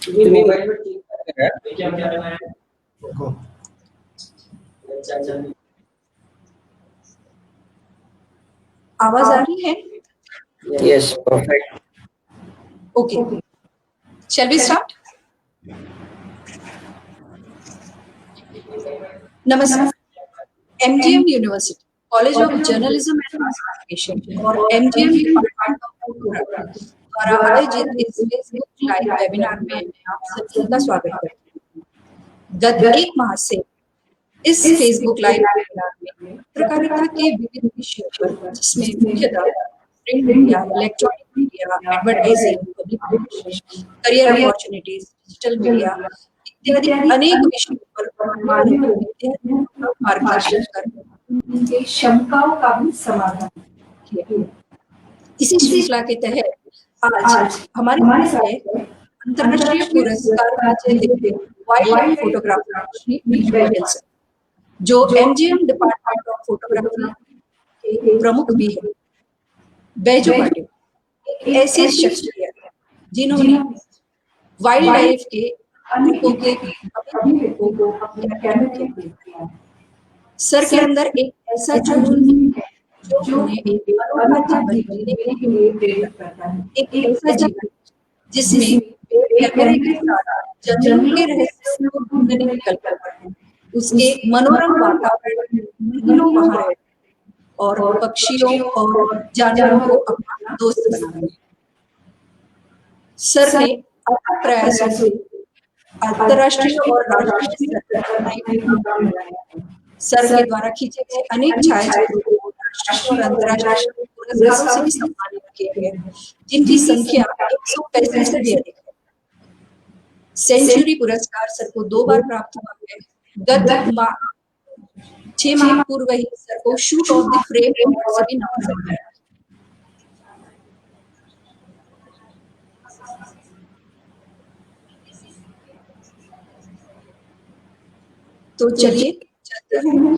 तुम्ही मोबाईलवर क्लिक करा क्या क्या है को आवाज आ रही है? Yes perfect Okay. Shall we start? Namaskar. MGM University, College of Journalism and Mass Communication और MGM Department of Photography द्वारा आयोजित इस फेसबुक लाइव वेबिनार में आप सभी का स्वागत करती हूँ। गत एक माह से इस फेसबुक लाइव वेबिनार में पत्रकारिता के विभिन्न विषयों पर, जिसमें मुख्यतः print media, electronic media, advertising, public relations, career opportunities, digital media इत्यादि अनेक विषयों पर मार्गदर्शन कर उनके शंकाओं का भी समाधान किया। इसी श्रृंखला के तहत आज हमारे साथ अंतर्राष्ट्रीय पुरस्कार विजेते wild life photographer Shri Vijay Wilson, जो एमजीएम डिपार्टमेंट ऑफ फोटोग्राफी के प्रमुख भी है। बैजो पाटिल एक ऐसी शख्सियत जिन्होंने वाइल्ड लाइफ के अनेकों के अभिलेखों को अपने कैमरे में कैद किया। सर के अंदर एक ऐसा जुनून है जो उन्हें एक अनोखा जीवन जीने के लिए प्रेरित करता है। एक ऐसा जीवन जिसमें कैमरे के साथ जंगल के रहस्यों को ढूंढने निकल पड़ते हैं। उसके मनोरम वातावरण में महीनों वहां रहते और पक्षियों और जानवरों को अपना दोस्त बनाते। सर ने अपने प्रयासों से अंतर्राष्ट्रीय और राष्ट्रीय स्तर पर सर के द्वारा खींचे गए अनेक छायाचित्रों को राष्ट्रीय और अंतर्राष्ट्रीय पुरस्कारों से भी सम्मानित किया गया, जिनकी संख्या 135 से भी अधिक है। सेंचुरी पुरस्कार सर को 2 बार प्राप्त हुआ है। गत 6 माह पूर्व ही सर को shoot of the frame award से भी नवाजा गया। तो चलिए चलते हैं।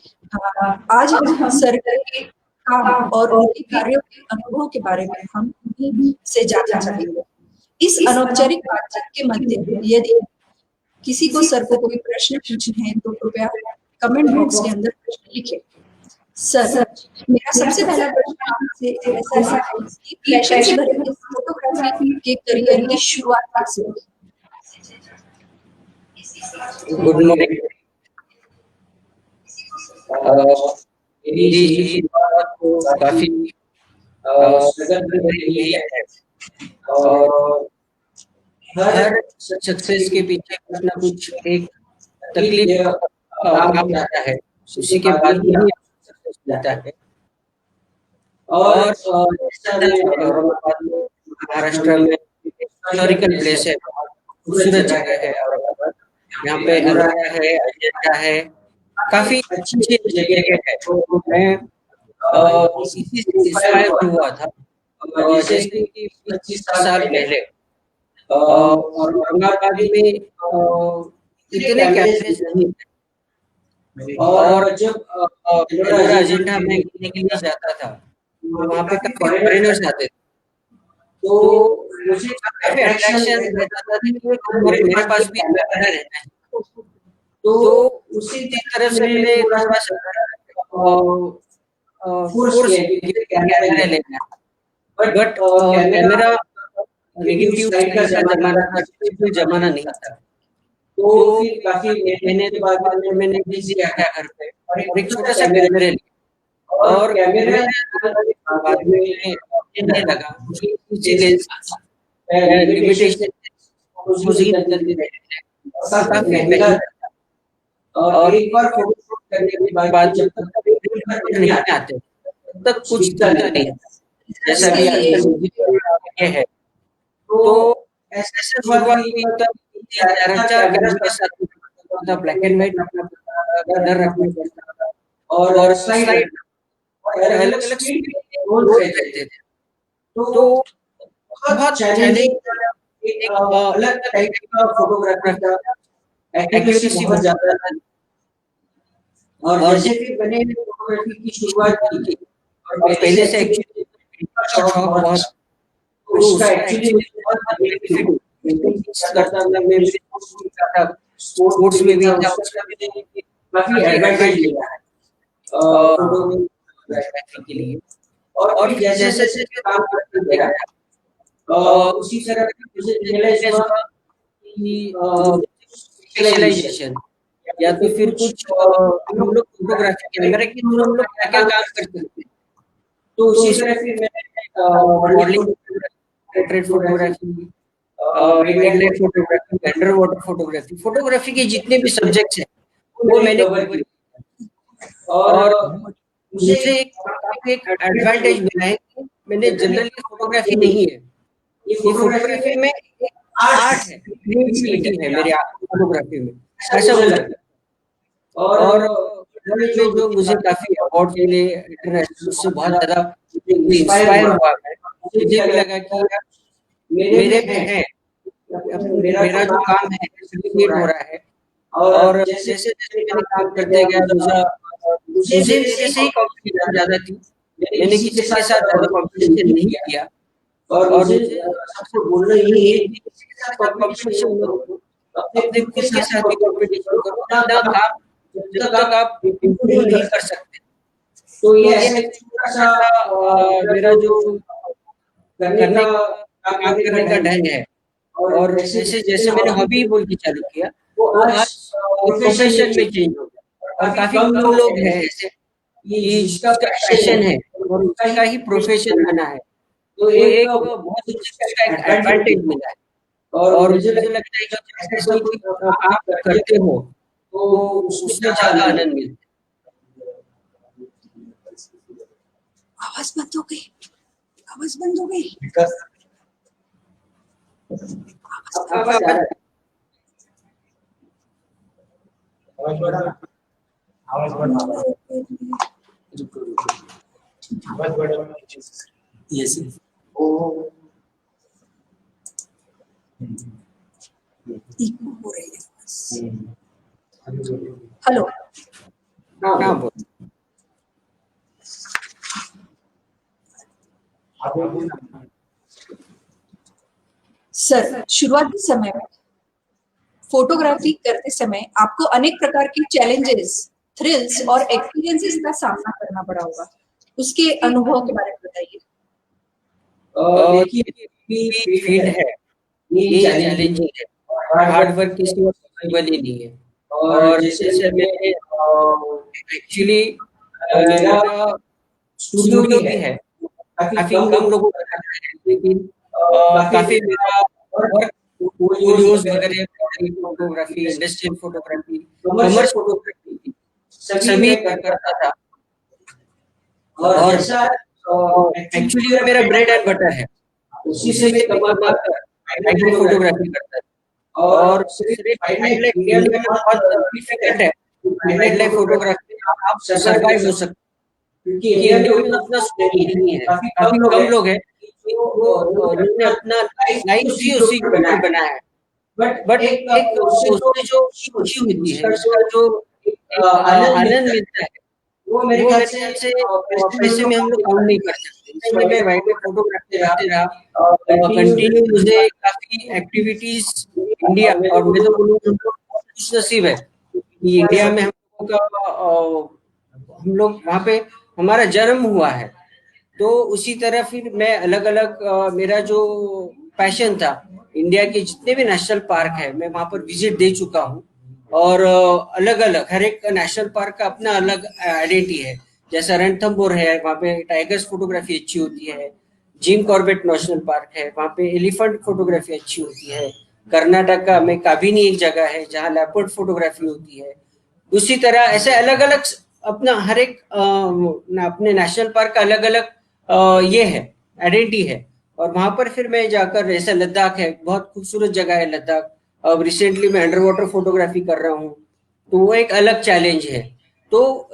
आज हम सर के काम और उनके कार्यों के अनुभवों के बारे में हम उन्हीं से जानना चाहेंगे। इस अनौपचारिक बातचीत के मध्य यदि किसी को सर को कोई प्रश्न पूछने हैं तो कृपया कमेंट बॉक्स के अंदर प्रश्न लिखें। सर, मेरा सबसे पहला प्रश्न आपसे ऐसा है कि पैशन से भरे इस फोटोग्राफी के करियर की शुरुआत कैसे हुई? Good morning. मेरी बात तो काफी स्ट्रगल रही है और हर सक्सेस के पीछे कुछ ना कुछ एक तकलीफ काम आता है, उसी के बाद ही सक्सेस मिलता है। और औरंगाबाद महाराष्ट्र में हिस्टोरिकल प्लेस है, खूबसूरत जगह है औरंगाबाद। यहाँ पे अराया है, अजंता है, काफी अच्छी जगह है। तो मैं इसी से इंस्पायर हुआ था। जैसे कि 25 साल पहले औरंगाबाद में इतने कैफेज नहीं थे और जब अजंता में घूमने के लिए जाता था वहाँ पे काफी फॉरेनर्स आते थे, तो मुझे काफी अट्रैक्शन रहता था कि मेरे पास भी कैमरा रहना है। तो उसी तरह से मैंने थोड़ा सा फोर्स कैमरा लेना, बट कैमरा नेगेटिव साइड का जमाना था, पॉजिटिव जमाना नहीं था। तो फिर काफी महीने के बाद मैंने बिजी आया घर पे और एक छोटा सा कैमरा लिया और कैमरा बाद में नहीं लगा कुछ लेंस लिमिटेशन मुझे नजर नहीं काफी महंगा और एक बार फोटो शूट करने के बाद जब तक नहीं आते तब तक कुछ चलता नहीं, जैसा कि आजकल है। तो ऐसे शुरुआत हुई तब 4 कैमरे के साथ ब्लैक एंड व्हाइट अपना रखने पड़ता था और स्लाइड और अलग अलग रोल रहते थे। तो बहुत चैलेंजिंग एक अलग टाइप का फोटोग्राफर का एक्यूरेसी बहुत ज्यादा था। और जैसे कि मैंने फोटोग्राफी की शुरुआत की थी और पहले से एक्चुअली शौक बहुत उसका एक्चुअली बहुत बेनिफिट करता था, मैं स्पोर्ट्स में भी था, उसका भी काफी एडवांटेज लिया है फोटोग्राफी के लिए। और जैसे जैसे काम करते गया उसी तरह मुझे रियलाइज हुआ कि स्पेशलाइजेशन या तो फिर कुछ हम लोग फोटोग्राफी कैमरा के थ्रू हम लोग क्या क्या काम कर सकते हैं। तो उसी तरह फिर मैंने modelling, portrait photography, wild life photography, under water photography, photography के जितने भी सब्जेक्ट्स हैं वो मैंने कवर किए। और मुझे एक एडवांटेज मिला है कि मैंने जनरली फोटोग्राफी नहीं है, ये फोटोग्राफी में एक आर्ट है, क्रिएटिविटी है मेरे फोटोग्राफी में, ऐसा मुझे लगता है। और वर्ल्ड में जो मुझे काफी अवार्ड मिले इंटरनेशनल, उससे बहुत ज्यादा इंस्पायर हुआ मैं। मुझे भी लगा कि यार मेरे में है, मेरा जो काम है क्रिएट हो रहा है। और जैसे जैसे मैंने काम करते गया मुझे मेरे से ही कॉम्पिटिशन ज्यादा थी, मैंने किसी के साथ ज्यादा कॉम्पिटिशन नहीं किया। और मुझे सबको बोलना यही है कि किसी के साथ कॉम्पिटिशन मत करो, अपने खुद के साथ ही कॉम्पिटिशन करो, अपना काम जब तक आप इम्प्रूव नहीं कर सकते। तो ये ऐसे छोटा सा मेरा जो करने का ढंग है। और जैसे जैसे मैंने हॉबी बोल के चालू किया वो आज प्रोफेशन में चेंज हो गया। और काफी कम लोग हैं ऐसे कि जिसका पैशन है और उसका ही प्रोफेशन बना है। तो एक बहुत उसका एक एडवांटेज मिला है। और मुझे लगता है कि जैसे कोई काम करते हो तो उसमें ज्यादा आनंद मिलता है। आवाज बंद हो गई, आवाज बंद हो गई। यस इको हो रही है। हेलो, हाँ बोल। सर, शुरुआती समय में फोटोग्राफी करते समय आपको अनेक प्रकार की चैलेंजेस, थ्रिल्स और एक्सपीरियंसेस का सामना करना पड़ा होगा। उसके अनुभव के बारे में बताइए। देखिए फील्ड है, ये चैलेंजिंग है, हार्ड वर्क किसी को पॉसिबल ही नहीं है। और जैसे मैं एक्चुअली मेरा स्टूडियो भी है, काफी कम लोगों का करना है, लेकिन काफी मेरा वर्क पोर्टफोलियोज वगैरह, photography, industrial photography, commercial photography सभी करता था। और एक्चुअली मेरा ब्रेड एंड बटर है, उसी से मैं कमा कर वाइल्ड फोटोग्राफी करता था। और सिर्फ वाइल्ड लाइफ इंडिया में बहुत डिफिकल्ट है, वाइल्ड लाइफ फोटोग्राफी आप सर्वाइव हो सकते, क्योंकि इंडिया में उतना स्कोप नहीं है, काफी कम लोग हैं जिन्होंने अपना लाइफ ही उसी के ऊपर बनाया है। बट एक उसमें जो खुशी होती है, उसका जो आनंद मिलता है, वो मेरे ख्याल से पैसे में हम लोग काउंट नहीं कर सकते। इसलिए मैं वाइल्ड लाइफ फोटोग्राफी करते रहा, कंटिन्यू मुझे काफी एक्टिविटीज इंडिया, और मैं तो बोलूँगा हम लोग खुश नसीब है कि इंडिया में हम लोग वहाँ पे हमारा जन्म हुआ है। तो उसी तरह फिर मैं अलग अलग मेरा जो पैशन था, इंडिया के जितने भी नेशनल पार्क है मैं वहाँ पर विजिट दे चुका हूँ। और अलग अलग हर एक नेशनल पार्क का अपना अलग आइडेंटिटी है। जैसा रणथंबोर है, वहाँ पे टाइगर्स फोटोग्राफी अच्छी होती है। जिम कॉर्बेट नेशनल पार्क है, वहाँ पे एलिफेंट फोटोग्राफी अच्छी होती है। कर्नाटक में काबिनी एक जगह है जहाँ लेपर्ड फोटोग्राफी होती है। उसी तरह ऐसे अलग अलग अपना हर एक अपने नेशनल पार्क का अलग अलग ये है, आइडेंटिटी है। और वहां पर फिर मैं जाकर, जैसे लद्दाख है, बहुत खूबसूरत जगह है लद्दाख। अब रिसेंटली मैं अंडर वाटर फोटोग्राफी कर रहा हूँ, तो वो एक अलग चैलेंज है। तो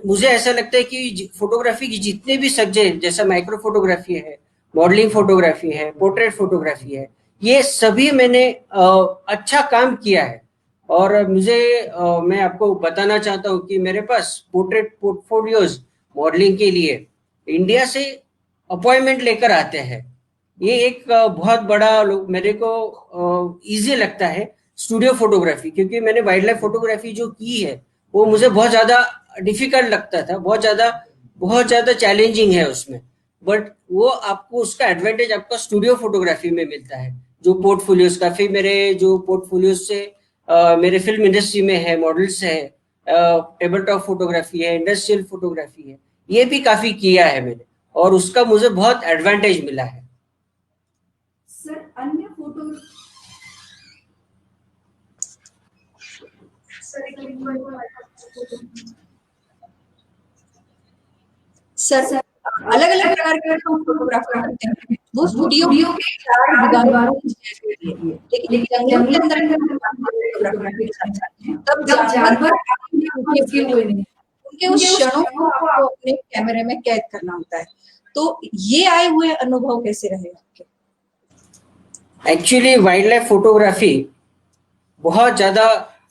मुझे ऐसा लगता है कि फोटोग्राफी की जितने भी सब्जेक्ट, जैसा माइक्रो फोटोग्राफी है, मॉडलिंग फोटोग्राफी है, पोर्ट्रेट फोटोग्राफी है, ये सभी मैंने अच्छा काम किया है। और मुझे मैं आपको बताना चाहता हूँ कि मेरे पास पोर्ट्रेट पोर्टफोलियोज मॉडलिंग के लिए इंडिया से अपॉइंटमेंट लेकर आते हैं। ये एक बहुत बड़ा मेरे को इजी लगता है स्टूडियो फोटोग्राफी, क्योंकि मैंने वाइल्ड लाइफ फोटोग्राफी जो की है वो मुझे बहुत ज्यादा डिफिकल्ट लगता था, बहुत ज्यादा चैलेंजिंग है उसमें। बट वो आपको उसका एडवांटेज आपका स्टूडियो फोटोग्राफी में मिलता है। जो पोर्टफोलियोज काफी मेरे जो पोर्टफोलियोज से मेरे फिल्म इंडस्ट्री में है, मॉडल्स है, टेबल टॉप फोटोग्राफी है, इंडस्ट्रियल फोटोग्राफी है, ये भी काफी किया है मैंने, और उसका मुझे बहुत एडवांटेज मिला है। सर अन्य फोटो सर अलग अलग प्रकार के हम फोटोग्राफर करते हैं, वो स्टूडियो के चार दीवारों के लिए, लेकिन जंगलों के अंदर फोटोग्राफी तब जानवर आपके रुके हुए नहीं, उनके उस क्षणों को आपको अपने कैमरे में कैद करना होता है। तो ये आए हुए अनुभव कैसे रहे आपके? एक्चुअली वाइल्ड लाइफ फोटोग्राफी बहुत ज़्यादा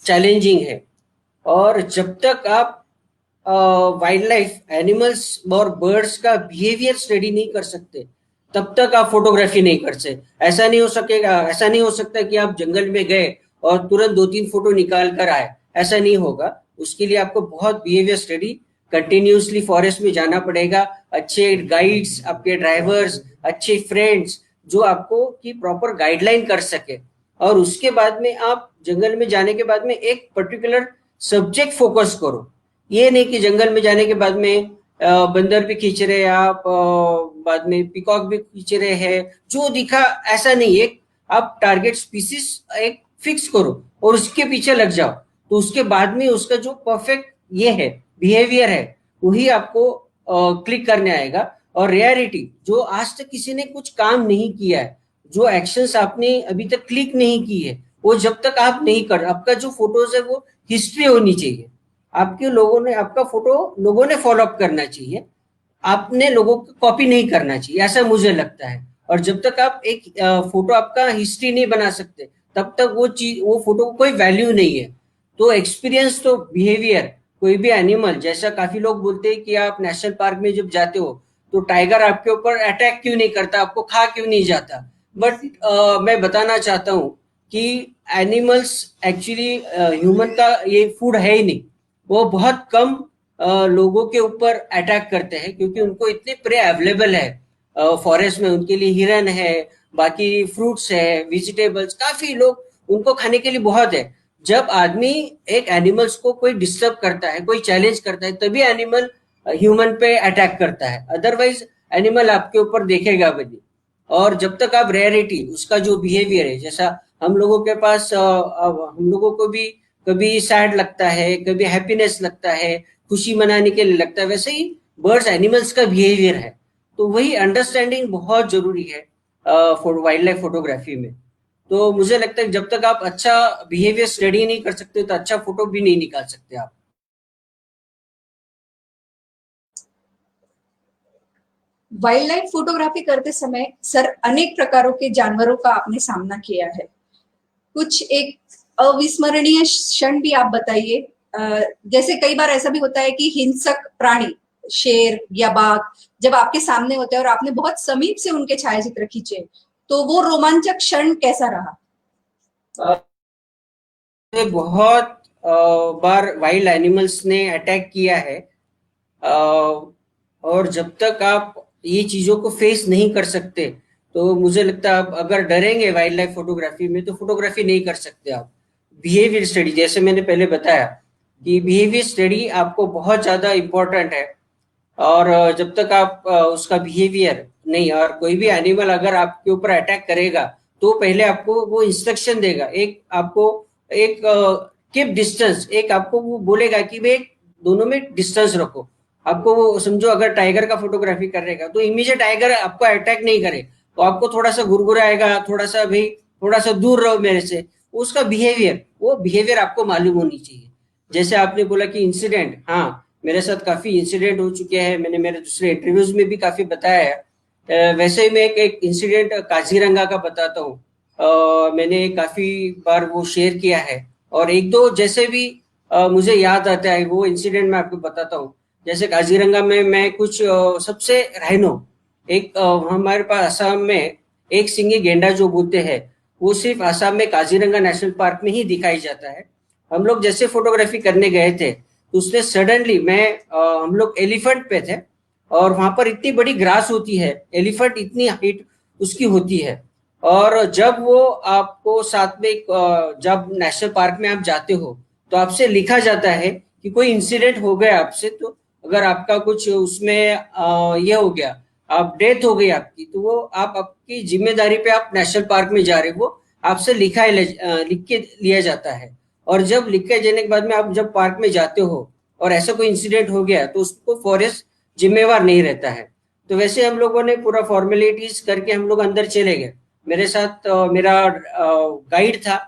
चैलेंजिंग है, और जब तक आप वाइल्ड लाइफ एनिमल्स और बर्ड्स का बिहेवियर स्टडी नहीं कर सकते, तब तक आप फोटोग्राफी नहीं कर सकते। ऐसा नहीं हो सकता कि आप जंगल में गए और तुरंत 2-3 फोटो निकाल कर आए, ऐसा नहीं होगा। उसके लिए आपको बहुत बिहेवियर स्टडी कंटिन्यूसली फॉरेस्ट में जाना पड़ेगा, अच्छे गाइड्स, आपके ड्राइवर्स, अच्छे फ्रेंड्स जो आपको की प्रॉपर गाइडलाइन कर सके। और उसके बाद में आप जंगल में जाने के बाद में एक पर्टिकुलर सब्जेक्ट फोकस करो। ये नहीं कि जंगल में जाने के बाद में बंदर भी खींच रहे हैं आप, बाद में पिकॉक भी खींच रहे हैं, जो दिखा ऐसा नहीं। एक आप टारगेट स्पीसीज एक फिक्स करो और उसके पीछे लग जाओ, तो उसके बाद में उसका जो परफेक्ट ये है बिहेवियर है, वही आपको क्लिक करने आएगा। और रियलिटी जो आज तक किसी ने कुछ काम नहीं किया है, जो एक्शंस आपने अभी तक क्लिक नहीं की है, वो जब तक आप नहीं कर, आपका जो फोटोज है वो हिस्ट्री होनी चाहिए। आपके लोगों ने आपका फोटो लोगों ने फॉलो अप करना चाहिए, आपने लोगों को कॉपी नहीं करना चाहिए, ऐसा मुझे लगता है। और जब तक आप एक फोटो आपका हिस्ट्री नहीं बना सकते, तब तक वो फोटो को कोई वैल्यू नहीं है। तो एक्सपीरियंस तो बिहेवियर, कोई भी एनिमल, जैसा काफी लोग बोलते हैं कि आप नेशनल पार्क में जब जाते हो तो टाइगर आपके ऊपर अटैक क्यों नहीं करता, आपको खा क्यों नहीं जाता। बट मैं बताना चाहता हूँ कि एनिमल्स एक्चुअली ह्यूमन का ये फूड है ही नहीं। वो बहुत कम लोगों के ऊपर अटैक करते हैं, क्योंकि उनको इतने प्रे अवेलेबल है फॉरेस्ट में। उनके लिए हिरन है, बाकी फ्रूट्स है, वेजिटेबल्स, काफी लोग उनको खाने के लिए बहुत है। जब आदमी एक एनिमल्स को कोई डिस्टर्ब करता है, कोई चैलेंज करता है, तभी एनिमल ह्यूमन पे अटैक करता है, अदरवाइज एनिमल आपके ऊपर देखेगा भी नहीं। और जब तक आप रेयरिटी उसका जो बिहेवियर है, जैसा हम लोगों के पास हम लोगों को भी कभी सैड लगता है, कभी हैप्पीनेस लगता है, खुशी मनाने के लिए लगता है, वैसे ही बर्ड्स एनिमल्स का बिहेवियर है। तो वही अंडरस्टैंडिंग बहुत जरूरी है वाइल्ड लाइफ फोटोग्राफी में। तो मुझे लगता है जब तक आप अच्छा बिहेवियर स्टडी नहीं कर सकते, तो अच्छा फोटो भी नहीं निकाल सकते आप। वाइल्ड लाइफ फोटोग्राफी करते समय सर अनेक प्रकारों के जानवरों का आपने सामना किया है, कुछ एक अविस्मरणीय क्षण भी आप बताइए। जैसे कई बार ऐसा भी होता है कि हिंसक प्राणी, शेर या बाघ जब आपके सामने होते हैं और आपने बहुत समीप से उनके छायाचित्र खींचे, तो वो रोमांचक क्षण कैसा रहा? बहुत बार वाइल्ड एनिमल्स ने अटैक किया है, और जब तक आप ये चीजों को फेस नहीं कर सकते, तो मुझे लगता है आप अगर डरेंगे वाइल्ड लाइफ फोटोग्राफी में, तो फोटोग्राफी नहीं कर सकते आप। बिहेवियर स्टडी, जैसे मैंने पहले बताया कि बिहेवियर स्टडी आपको बहुत ज्यादा इम्पोर्टेंट है। और जब तक आप उसका बिहेवियर नहीं, और कोई भी एनिमल अगर आपके ऊपर अटैक करेगा, तो पहले आपको वो इंस्ट्रक्शन देगा, एक आपको एक कीप डिस्टेंस, एक आपको वो बोलेगा कि भाई दोनों में डिस्टेंस रखो। आपको वो समझो अगर टाइगर का फोटोग्राफी करेगा, तो इमीडिएट टाइगर आपको अटैक नहीं करे, तो आपको थोड़ा सा गुरगुराएगा, थोड़ा सा भाई थोड़ा सा दूर रहो मेरे से। उसका बिहेवियर, वो बिहेवियर आपको मालूम होनी चाहिए। जैसे आपने बोला कि इंसिडेंट, हाँ मेरे साथ काफी इंसिडेंट हो चुके हैं, मैंने मेरे दूसरे इंटरव्यूज में भी काफी बताया है। वैसे ही मैं एक इंसिडेंट काजीरंगा का बताता हूँ। मैंने काफी बार वो शेयर किया है, और एक दो जैसे भी मुझे याद आता है वो इंसिडेंट मैं आपको बताता हूँ। जैसे काजीरंगा में मैं कुछ सबसे राइनो, एक हमारे पास असम में एक सिंगी गेंडा जो बोलते हैं वो सिर्फ असम में काजीरंगा नेशनल पार्क में ही दिखाई जाता है। हम लोग जैसे फोटोग्राफी करने गए थे तो उसने सडनली हम लोग एलिफेंट पे थे और वहां पर इतनी बड़ी ग्रास होती है, एलिफेंट इतनी हाइट उसकी होती है। और जब वो आपको साथ में जब नेशनल पार्क में आप जाते हो तो आपसे लिखा जाता है कि कोई इंसिडेंट हो गया आपसे, तो अगर आपका कुछ उसमें ये हो गया, आप डेथ हो गई आपकी, तो वो आप आपकी जिम्मेदारी पे आप नेशनल पार्क में जा रहे हो, वो आपसे लिख के लिया जाता है। और जब लिख के जाने के बाद में आप जब पार्क में जाते हो और ऐसा कोई इंसिडेंट हो गया तो उसको फॉरेस्ट जिम्मेवार नहीं रहता है। तो वैसे हम लोगों ने पूरा फॉर्मेलिटीज करके हम लोग अंदर चले गए। मेरे साथ मेरा गाइड था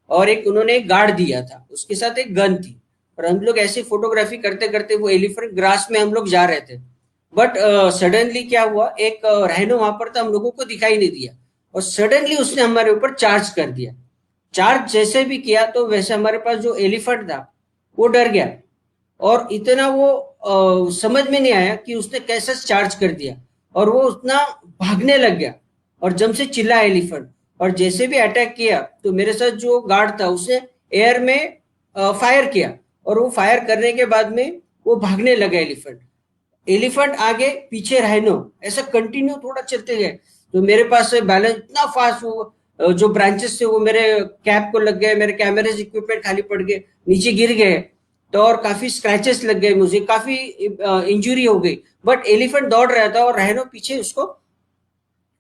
और एक उन्होंने एक गार्ड दिया था, उसके साथ एक गन थी। और हम लोग ऐसे फोटोग्राफी करते करते वो एलिफेंट ग्रास में हम लोग जा रहे थे। बट सडनली क्या हुआ, एक रैनो वहां पर था, हम लोगों को दिखाई नहीं दिया और सडनली उसने हमारे ऊपर चार्ज कर दिया। चार्ज जैसे भी किया तो वैसे हमारे पास जो एलिफेंट था वो डर गया और इतना वो समझ में नहीं आया कि उसने कैसे चार्ज कर दिया और वो उतना भागने लग गया और जम से चिल्ला एलिफेंट। और जैसे भी अटैक किया तो मेरे साथ जो गार्ड था उसने एयर में फायर किया और वो फायर करने के बाद में वो भागने लगा एलिफेंट। एलिफेंट आगे पीछे राइनो ऐसा कंटिन्यू थोड़ा चलते गए तो मेरे पास से बैलेंस इतना फास्ट, वो जो ब्रांचेस थे वो मेरे कैप को लग गए, मेरे कैमरेज इक्विपमेंट खाली पड़ गए, नीचे गिर गए। तो और काफी स्क्रैचेस लग गए, मुझे काफी इंजुरी हो गई। बट एलिफेंट दौड़ रहा था और राइनो पीछे उसको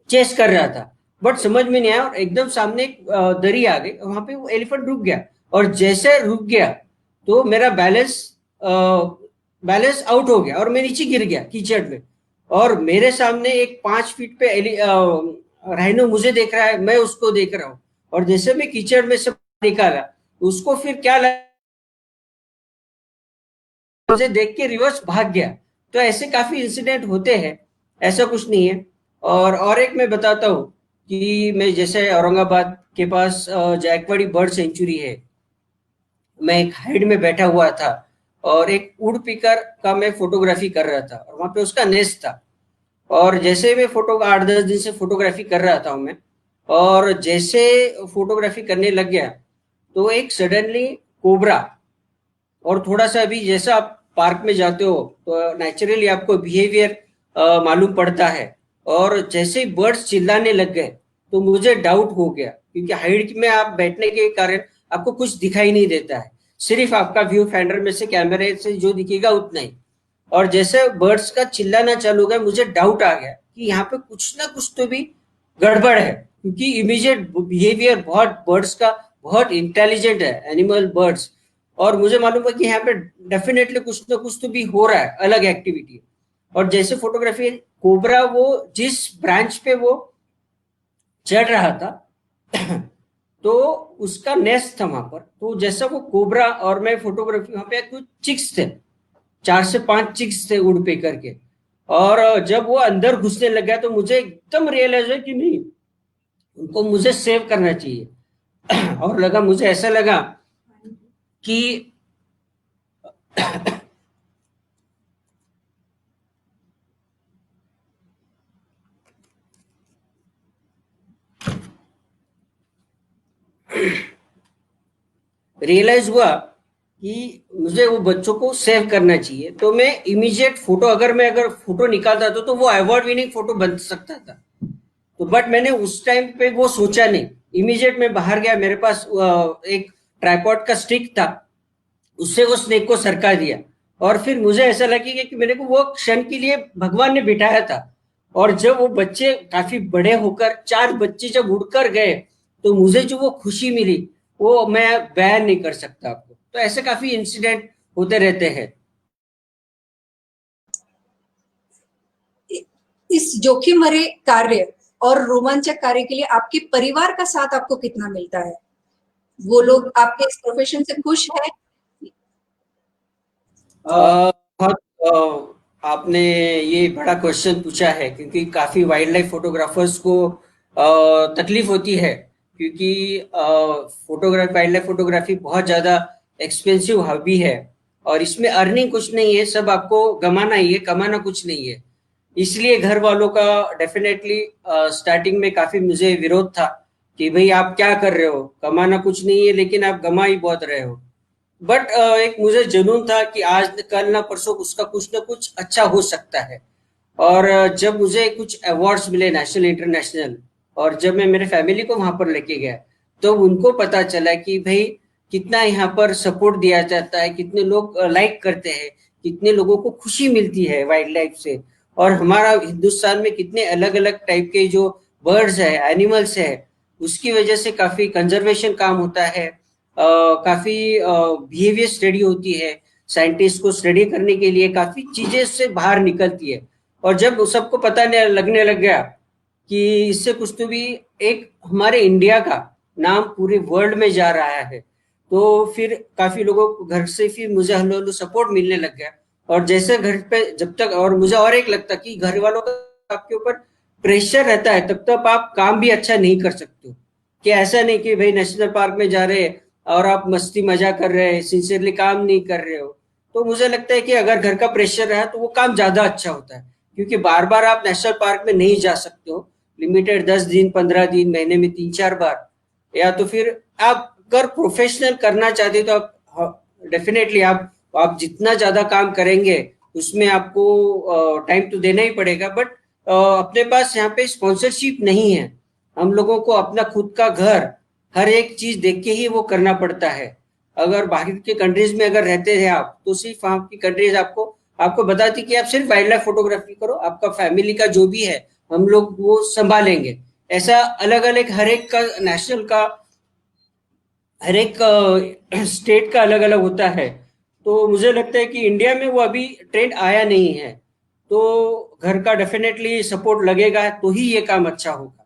चेस कर रहा था। बट समझ में नहीं आया और एकदम सामने एक दरी आ गई, वहां पे वो एलिफेंट रुक गया और जैसे रुक गया तो मेरा बैलेंस आउट हो गया और मैं नीचे गिर गया कीचड़ में। और मेरे सामने एक 5 फीट पे राइनो मुझे देख रहा है, मैं उसको देख रहा हूँ। और जैसे मैं कीचड़ में से निकाला उसको फिर क्या लगा, मुझे देख के रिवर्स भाग गया। तो ऐसे काफी इंसिडेंट होते हैं, ऐसा कुछ नहीं है। और एक मैं बताता हूँ कि मैं जैसे औरंगाबाद के पास जायकवाड़ी बर्ड सेंचुरी है, मैं एक हाइड में बैठा हुआ था और एक वुड पिकर का मैं फोटोग्राफी कर रहा था और वहां पे उसका नेस्ट था। और जैसे मैं फोटो 8-10 दिन से फोटोग्राफी कर रहा था मैं, और जैसे फोटोग्राफी करने लग गया तो एक सडनली कोबरा, और थोड़ा सा अभी जैसा आप पार्क में जाते हो तो नेचुरली आपको बिहेवियर मालूम पड़ता है। और जैसे ही बर्ड्स चिल्लाने लग गए तो मुझे डाउट हो गया, क्योंकि हाइट में आप बैठने के कारण आपको कुछ दिखाई नहीं देता है, सिर्फ आपका व्यू फाइंडर में से कैमरे से जो दिखेगा उतना ही। और जैसे बर्ड्स का चिल्लाना चालू हो गया मुझे डाउट आ गया कि यहाँ पे कुछ ना कुछ तो भी गड़बड़ है, क्योंकि इमीडिएट बिहेवियर बहुत बर्ड्स का बहुत इंटेलिजेंट है, एनिमल बर्ड्स। और मुझे मालूम है कि यहाँ पे डेफिनेटली कुछ ना कुछ तो भी हो रहा है, अलग एक्टिविटी। और जैसे फोटोग्राफी कोबरा वो जिस ब्रांच पे वो चढ़ रहा था तो उसका नेस्ट था वहां पर। तो जैसा वो कोबरा और मैं फोटोग्राफी, वहां पे कुछ चिक्स थे, 4 से 5 चिक्स थे उड़ पे करके। और जब वो अंदर घुसने लगा तो मुझे एकदम रियलाइज है कि नहीं, उनको मुझे सेव करना चाहिए। और मुझे ऐसा लगा कि रियलाइज हुआ कि मुझे वो बच्चों को सेव करना चाहिए। तो मैं इमीडिएट फोटो, अगर फोटो निकालता था तो वो अवार्ड विनिंग फोटो बन सकता था। तो बट मैंने उस टाइम पे वो सोचा नहीं, इमीडिएट मैं बाहर गया, मेरे पास एक ट्राइपॉड का स्टिक था, उससे वो स्नेक को सरका दिया। और फिर मुझे ऐसा लगे कि मेरे को वो क्षण के लिए भगवान ने बिठाया था। और जब वो बच्चे काफी बड़े होकर 4 बच्चे जब उड़कर गए तो मुझे जो वो खुशी मिली वो मैं बयान नहीं कर सकता आपको। तो ऐसे काफी इंसिडेंट होते रहते हैं। इस जोखिम भरे कार्य और रोमांचक कार्य के लिए आपके परिवार का साथ आपको कितना मिलता है? वो लोग आपके इस प्रोफेशन से खुश है? बहुत आपने ये बड़ा क्वेश्चन पूछा है, क्योंकि काफी वाइल्ड लाइफ फोटोग्राफर्स को तकलीफ होती है, क्योंकि फोटोग्राफी, वाइल्ड लाइफ फोटोग्राफी बहुत ज्यादा एक्सपेंसिव हॉबी है और इसमें अर्निंग कुछ नहीं है, सब आपको गमाना ही है, कमाना कुछ नहीं है। इसलिए घर वालों का डेफिनेटली स्टार्टिंग में काफी मुझे विरोध था कि भाई आप क्या कर रहे हो, कमाना कुछ नहीं है लेकिन आप कमा ही बहुत रहे हो। बट एक मुझे जुनून था कि आज कल ना परसों उसका कुछ ना कुछ अच्छा हो सकता है। और जब मुझे कुछ अवार्ड्स मिले नेशनल इंटरनेशनल, और जब मैं मेरे फैमिली को वहां पर लेके गया तो उनको पता चला कि भाई कितना यहाँ पर सपोर्ट दिया जाता है, कितने लोग लाइक करते हैं, कितने लोगों को खुशी मिलती है वाइल्ड लाइफ से। और हमारा हिंदुस्तान में कितने अलग अलग टाइप के जो बर्ड्स है, एनिमल्स है, उसकी वजह से काफी कंजर्वेशन काम होता है। काफी बिहेवियर स्टडी होती है, साइंटिस्ट को स्टडी करने के लिए काफी चीजें इससे बाहर निकलती है। और जब सबको पता लगने लग गया कि इससे कुछ तो भी एक हमारे इंडिया का नाम पूरे वर्ल्ड में जा रहा है, तो फिर काफी लोगों को घर से फिर मुझे हल्लो हल्लो सपोर्ट मिलने लग गया। और जैसे घर पे जब तक, और मुझे और एक लगता कि घर वालों का आपके ऊपर प्रेशर रहता है तब तक आप काम भी अच्छा नहीं कर सकते हो। कि ऐसा नहीं कि भाई नेशनल पार्क में जा रहे हैं और आप मस्ती मजा कर रहे हैं, सिंसियरली काम नहीं कर रहे हो। तो मुझे लगता है कि अगर घर का प्रेशर रहा तो वो काम ज्यादा अच्छा होता है, क्योंकि बार बार आप नेशनल पार्क में नहीं जा सकते हो। लिमिटेड 10 दिन, 15 दिन, महीने में 3-4 बार। या तो फिर आप अगर प्रोफेशनल करना चाहते हो तो आप डेफिनेटली आप जितना ज्यादा काम करेंगे उसमें आपको टाइम तो देना ही पड़ेगा। बट अपने पास यहाँ पे स्पॉन्सरशिप नहीं है। हम लोगों को अपना खुद का घर, हर एक चीज देख के ही वो करना पड़ता है। अगर बाहर के कंट्रीज में अगर रहते हैं आप, तो सिर्फ वहाँ की कंट्रीज आपको आपको बताती कि आप सिर्फ वाइल्ड लाइफ फोटोग्राफी करो, आपका फैमिली का जो भी है हम लोग वो संभालेंगे। ऐसा अलग अलग हर एक का, नेशनल का, हर एक स्टेट का अलग अलग होता है। तो मुझे लगता है कि इंडिया में वो अभी ट्रेंड आया नहीं है। तो घर का डेफिनेटली सपोर्ट लगेगा तो ही ये काम अच्छा होगा।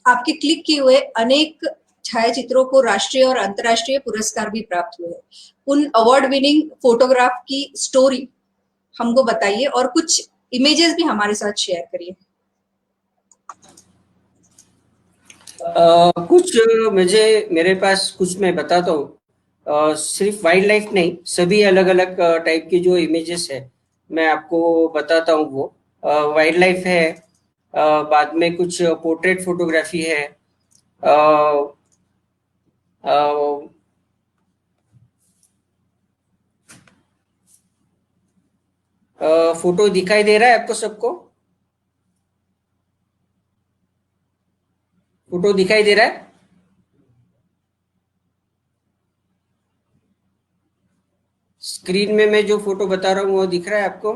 आपके क्लिक किए हुए अनेक छायाचित्रों को राष्ट्रीय और अंतर्राष्ट्रीय पुरस्कार भी प्राप्त हुए। उन अवार्ड विनिंग फोटोग्राफ की स्टोरी हमको बताइए और कुछ इमेजेस भी हमारे साथ शेयर करिए। कुछ मुझे मेरे पास कुछ मैं बताता हूँ। सिर्फ वाइल्ड लाइफ नहीं, सभी अलग अलग टाइप की जो इमेजेस है मैं आपको बताता हूँ। वो वाइल्ड लाइफ है, बाद में कुछ पोर्ट्रेट फोटोग्राफी है। अ, अ, फोटो दिखाई दे रहा है आपको सबको? फोटो दिखाई दे रहा है? स्क्रीन में मैं जो फोटो बता रहा हूँ वो दिख रहा है आपको?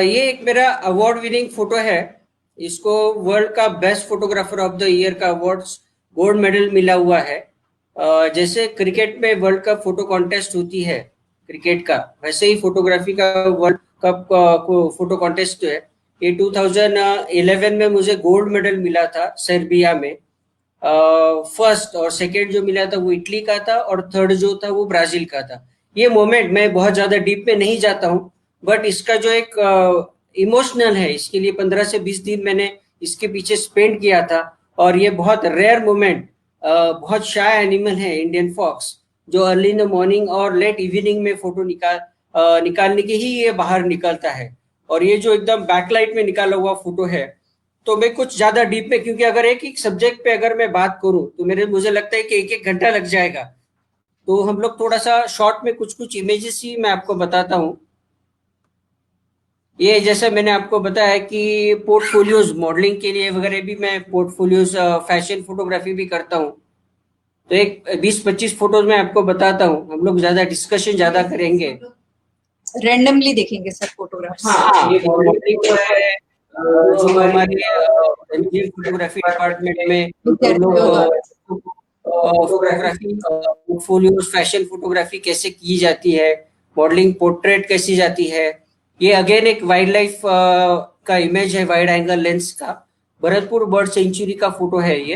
ये एक मेरा अवार्ड विनिंग फोटो है। इसको वर्ल्ड का best photographer of the year का अवार्ड, गोल्ड मेडल मिला हुआ है। जैसे क्रिकेट में वर्ल्ड कप फोटो कॉन्टेस्ट होती है क्रिकेट का, वैसे ही फोटोग्राफी का वर्ल्ड कप फोटो कॉन्टेस्ट है। ये 2011 में मुझे गोल्ड मेडल मिला था सर्बिया में। फर्स्ट और सेकंड जो मिला था वो इटली का था, और थर्ड जो था वो ब्राजील का था। ये मोमेंट मैं बहुत ज्यादा डीप में नहीं जाता हूँ, बट इसका जो एक इमोशनल है, इसके लिए 15 से 20 दिन मैंने इसके पीछे स्पेंड किया था। और ये बहुत रेयर मोमेंट, बहुत शाय एनिमल है इंडियन फॉक्स, जो अर्ली इन द मॉर्निंग और लेट इवनिंग में फोटो निकालने के ही ये बाहर निकलता है। और ये जो एकदम बैकलाइट में निकाला हुआ फोटो है। तो मैं कुछ ज्यादा डीप में, क्योंकि अगर एक एक सब्जेक्ट पे अगर मैं बात करूं तो मुझे लगता है कि एक एक घंटा लग जाएगा। तो हम लोग थोड़ा सा शॉर्ट में कुछ कुछ इमेजेस ही मैं आपको बताता हूँ। ये जैसे मैंने आपको बताया कि पोर्टफोलियोज मॉडलिंग के लिए वगैरह भी मैं पोर्टफोलियोज, फैशन फोटोग्राफी भी करता हूँ। तो एक 20-25 फोटोज मैं आपको बताता हूँ, हम लोग ज्यादा डिस्कशन ज्यादा करेंगे। रैंडमली देखेंगे सर फोटोग्राफ्स। हाँ, ये मॉडलिंग जो है, जो हमारे एमजीएम फोटोग्राफी डिपार्टमेंट में हम लोग विद्यार्थियों द्वारा फोटोग्राफी, पोर्टफोलियो, फैशन फोटोग्राफी कैसे की जाती है, मॉडलिंग पोर्ट्रेट कैसी जाती है। ये अगेन एक वाइल्ड लाइफ का इमेज है, वाइड एंगल लेंस का, भरतपुर बर्ड सेंचुरी का फोटो है ये।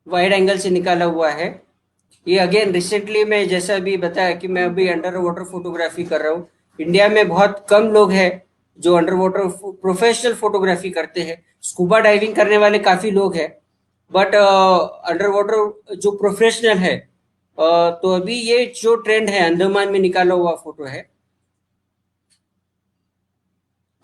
वाइड एंगल से निकाला हुआ है। ये अगेन रिसेंटली मैं जैसा अभी बताया कि मैं अभी अंडर वाटर फोटोग्राफी कर रहा हूँ। इंडिया में बहुत कम लोग हैं जो अंडर वाटर प्रोफेशनल फोटोग्राफी करते हैं। स्कूबा डाइविंग करने वाले काफी लोग हैं, बट अंडर वाटर जो प्रोफेशनल है, तो अभी ये जो ट्रेंड है अंडमान में निकाला हुआ फोटो है।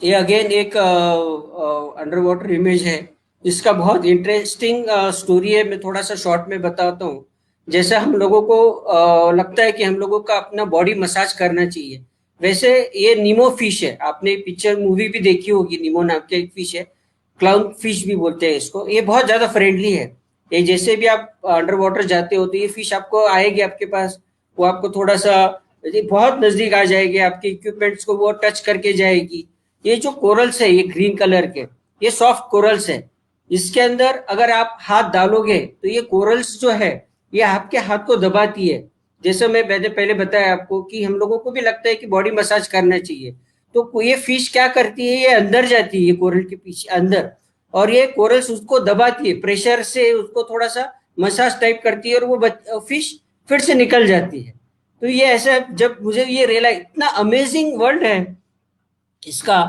ये अगेन एक अंडर वाटर इमेज है। इसका बहुत इंटरेस्टिंग स्टोरी है, मैं थोड़ा सा शॉर्ट में बताता हूँ। जैसे हम लोगों को लगता है कि हम लोगों का अपना बॉडी मसाज करना चाहिए, वैसे ये नीमो फिश है। आपने पिक्चर मूवी भी देखी होगी, नीमो नाम के एक फिश है, क्लाउन फिश भी बोलते हैं इसको। ये बहुत ज्यादा फ्रेंडली है। ये जैसे भी आप अंडर वाटर जाते हो तो ये फिश आपको आएगी आपके पास, वो आपको थोड़ा सा ये बहुत नजदीक आ जाएगी, आपके इक्विपमेंट्स को वो टच करके जाएगी। ये जो कोरल्स है ये ग्रीन कलर के, ये सॉफ्ट कोरल्स है। इसके अंदर अगर आप हाथ डालोगे तो ये कोरल्स जो है ये आपके हाथ को दबाती है। जैसे मैंने पहले बताया आपको कि हम लोगों को भी लगता है कि बॉडी मसाज करना चाहिए, तो ये फिश क्या करती है, ये अंदर जाती है, ये कोरल के पीछे अंदर, और ये कोरल्स उसको दबाती है, प्रेशर से उसको थोड़ा सा मसाज टाइप करती है, और वो फिश फिर से निकल जाती है। तो ये ऐसा, जब मुझे ये रियलाइज, इतना अमेजिंग वर्ल्ड है इसका,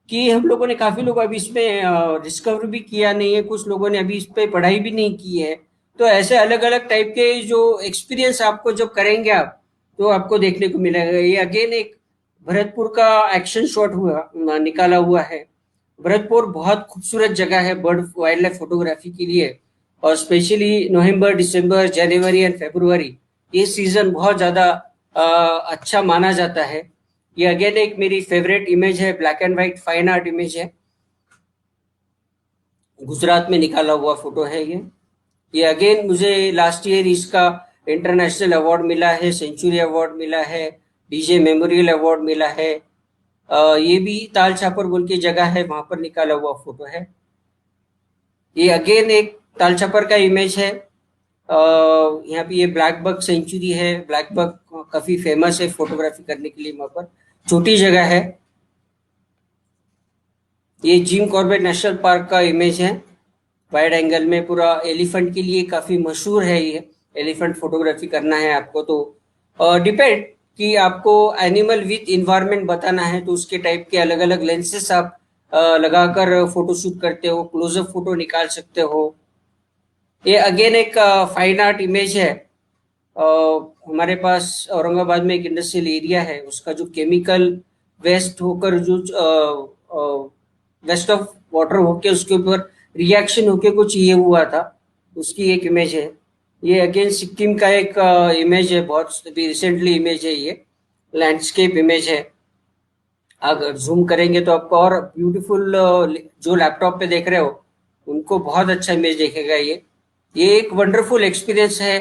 कि हम लोगों ने, काफी लोग अभी इसमें डिस्कवर भी किया नहीं है, कुछ लोगों ने अभी इस पे पढ़ाई भी नहीं की है। तो ऐसे अलग अलग टाइप के जो एक्सपीरियंस आपको जब करेंगे आप, तो आपको देखने को मिलेगा। ये अगेन एक भरतपुर का एक्शन शॉट निकाला हुआ है। भरतपुर बहुत खूबसूरत जगह है बर्ड वाइल्ड लाइफ फोटोग्राफी के लिए, और specially November, December, January and फरवरी, ये सीजन बहुत ज्यादा अच्छा माना जाता है। ये अगेन एक मेरी फेवरेट इमेज है, black and white fine art image है, गुजरात में निकाला हुआ फोटो है ये अगेन मुझे लास्ट ईयर इसका इंटरनेशनल अवार्ड मिला है, सेंचुरी अवार्ड मिला है, डीजे मेमोरियल अवार्ड मिला है। ये भी ताल छापर बोल के जगह है, वहां पर निकाला हुआ फोटो है। ये अगेन एक ताल छापर का इमेज है। यहाँ पे ये ब्लैक बक सेंचुरी है, ब्लैक बक काफी फेमस है फोटोग्राफी करने के लिए, वहां पर छोटी जगह है। ये जिम कॉर्बेट नेशनल पार्क का इमेज है, वाइड एंगल में पूरा। एलिफेंट के लिए काफी मशहूर है ये, एलिफेंट फोटोग्राफी करना है आपको तो डिपेंड कि आपको एनिमल विथ इन्वायरमेंट बताना है, तो उसके टाइप के अलग अलग लेंसेस आप लगाकर फोटो शूट करते हो, क्लोजअप फोटो निकाल सकते हो। ये अगेन एक फाइन आर्ट इमेज है। अ, हमारे पास औरंगाबाद में एक इंडस्ट्रियल एरिया है, उसका जो केमिकल वेस्ट होकर जो वेस्ट ऑफ वाटर होके उसके ऊपर रिएक्शन होके कुछ ये हुआ था, उसकी एक इमेज है। ये अगेन सिक्किम का एक इमेज है, बहुत रिसेंटली इमेज है, ये लैंडस्केप इमेज है। अगर जूम करेंगे तो आपको और ब्यूटीफुल, जो लैपटॉप पे देख रहे हो उनको बहुत अच्छा इमेज दिखेगा। ये एक वंडरफुल एक्सपीरियंस है।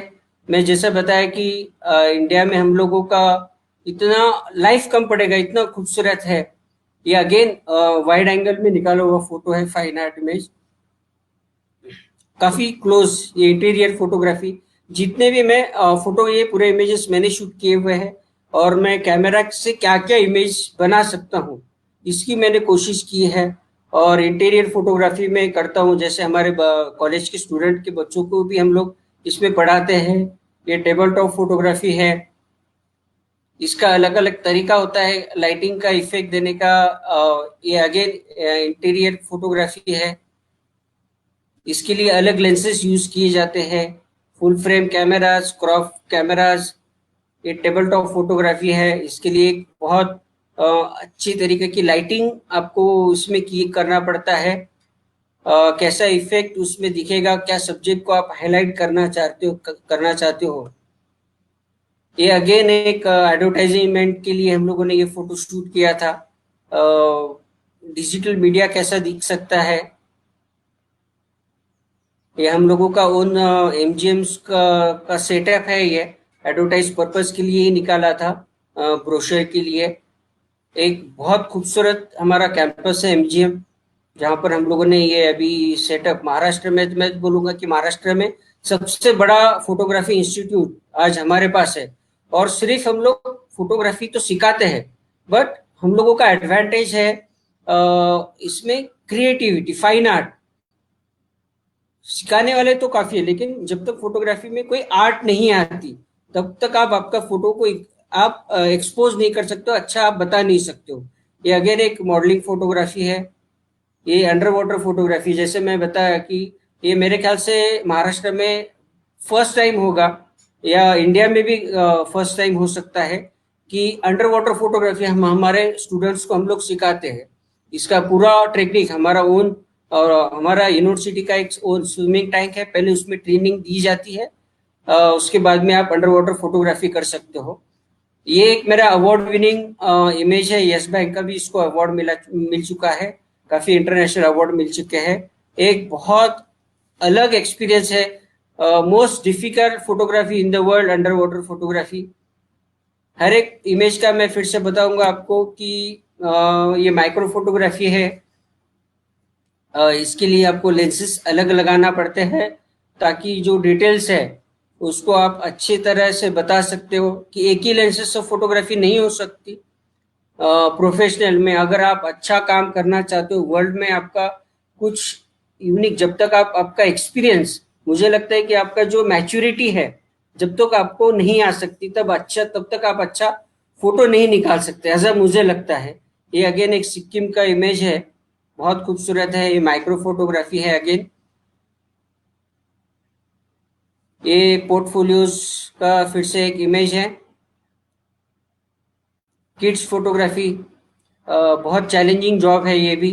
मैं जैसे बताया कि इंडिया में हम लोगों का इतना लाइफ कम पड़ेगा, इतना खूबसूरत है। ये अगेन वाइड एंगल में निकाला हुआ फोटो है, फाइन आर्ट इमेज, काफी क्लोज। ये इंटीरियर फोटोग्राफी, जितने भी मैं फोटो, ये पूरे इमेजेस मैंने शूट किए हुए हैं, और मैं कैमरा से क्या क्या इमेज बना सकता हूँ इसकी मैंने कोशिश की है। और इंटीरियर फोटोग्राफी में करता हूँ, जैसे हमारे कॉलेज के स्टूडेंट के बच्चों को भी हम लोग इसमें पढ़ाते हैं। ये टेबल टॉप फोटोग्राफी है, इसका अलग अलग तरीका होता है लाइटिंग का इफेक्ट देने का। ये अगेन इंटीरियर फोटोग्राफी है, इसके लिए अलग लेंसेज यूज किए जाते हैं, full frame cameras, crop cameras. ये टेबल टॉप फोटोग्राफी है, इसके लिए एक बहुत अच्छी तरीके की लाइटिंग आपको उसमें की करना पड़ता है। कैसा इफेक्ट उसमें दिखेगा, क्या सब्जेक्ट को आप हाईलाइट करना चाहते हो। ये अगेन एक एडवर्टाइजमेंट के लिए हम लोगों ने ये फोटो शूट किया था। डिजिटल मीडिया कैसा दिख सकता है, ये हम लोगों का ओन एमजीएम्स का सेटअप है। ये एडवर्टाइज पर्पस के लिए ही निकाला था, ब्रोशर के लिए। एक बहुत खूबसूरत हमारा कैंपस है एमजीएम, जहाँ पर हम लोगों ने ये अभी सेटअप, महाराष्ट्र में, मैं बोलूंगा कि महाराष्ट्र में सबसे बड़ा फोटोग्राफी इंस्टीट्यूट आज हमारे पास है। और सिर्फ हम लोग फोटोग्राफी तो सिखाते हैं, बट हम लोगों का एडवांटेज है इसमें क्रिएटिविटी, फाइन आर्ट। सिखाने वाले तो काफी है, लेकिन जब तक फोटोग्राफी में कोई आर्ट नहीं आती तब तक आप आपका फोटो को आप एक्सपोज नहीं कर सकते हो, अच्छा आप बता नहीं सकते हो। ये अगेन एक मॉडलिंग फोटोग्राफी है, ये अंडर वाटर फोटोग्राफी। जैसे मैं बताया कि ये मेरे ख्याल से महाराष्ट्र में फर्स्ट टाइम होगा, या इंडिया में भी फर्स्ट टाइम हो सकता है कि अंडर वाटर फोटोग्राफी हम हमारे स्टूडेंट्स को हम लोग सिखाते हैं। इसका पूरा टेक्निक हमारा ओन, और हमारा यूनिवर्सिटी का एक ओन स्विमिंग टैंक है, पहले उसमें ट्रेनिंग दी जाती है, उसके बाद में आप अंडर वाटर फोटोग्राफी कर सकते हो। ये एक मेरा अवार्ड विनिंग इमेज है, यस बैंक का भी इसको अवार्ड मिल चुका है, काफी इंटरनेशनल अवार्ड मिल चुके हैं। एक बहुत अलग एक्सपीरियंस है, most difficult photography in the world, under water photography. हर एक इमेज का मैं फिर से बताऊंगा आपको कि ये माइक्रो फोटोग्राफी है। इसके लिए आपको लेंसेस अलग लगाना पड़ते हैं ताकि जो डिटेल्स है उसको आप अच्छी तरह से बता सकते हो, कि एक ही लेंसेस से फोटोग्राफी नहीं हो सकती। प्रोफेशनल में अगर आप अच्छा काम करना चाहते हो वर्ल्ड में, आपका कुछ यूनिक, जब तक आप आपका एक्सपीरियंस, मुझे लगता है कि आपका जो मैच्योरिटी है जब तक आपको नहीं आ सकती तब तक आप अच्छा फोटो नहीं निकाल सकते, ऐसा मुझे लगता है। ये अगेन एक सिक्किम का इमेज है, बहुत खूबसूरत है, ये माइक्रो फोटोग्राफी है अगेन। ये पोर्टफोलियोज का फिर से एक इमेज है, किड्स फोटोग्राफी। बहुत चैलेंजिंग जॉब है ये भी,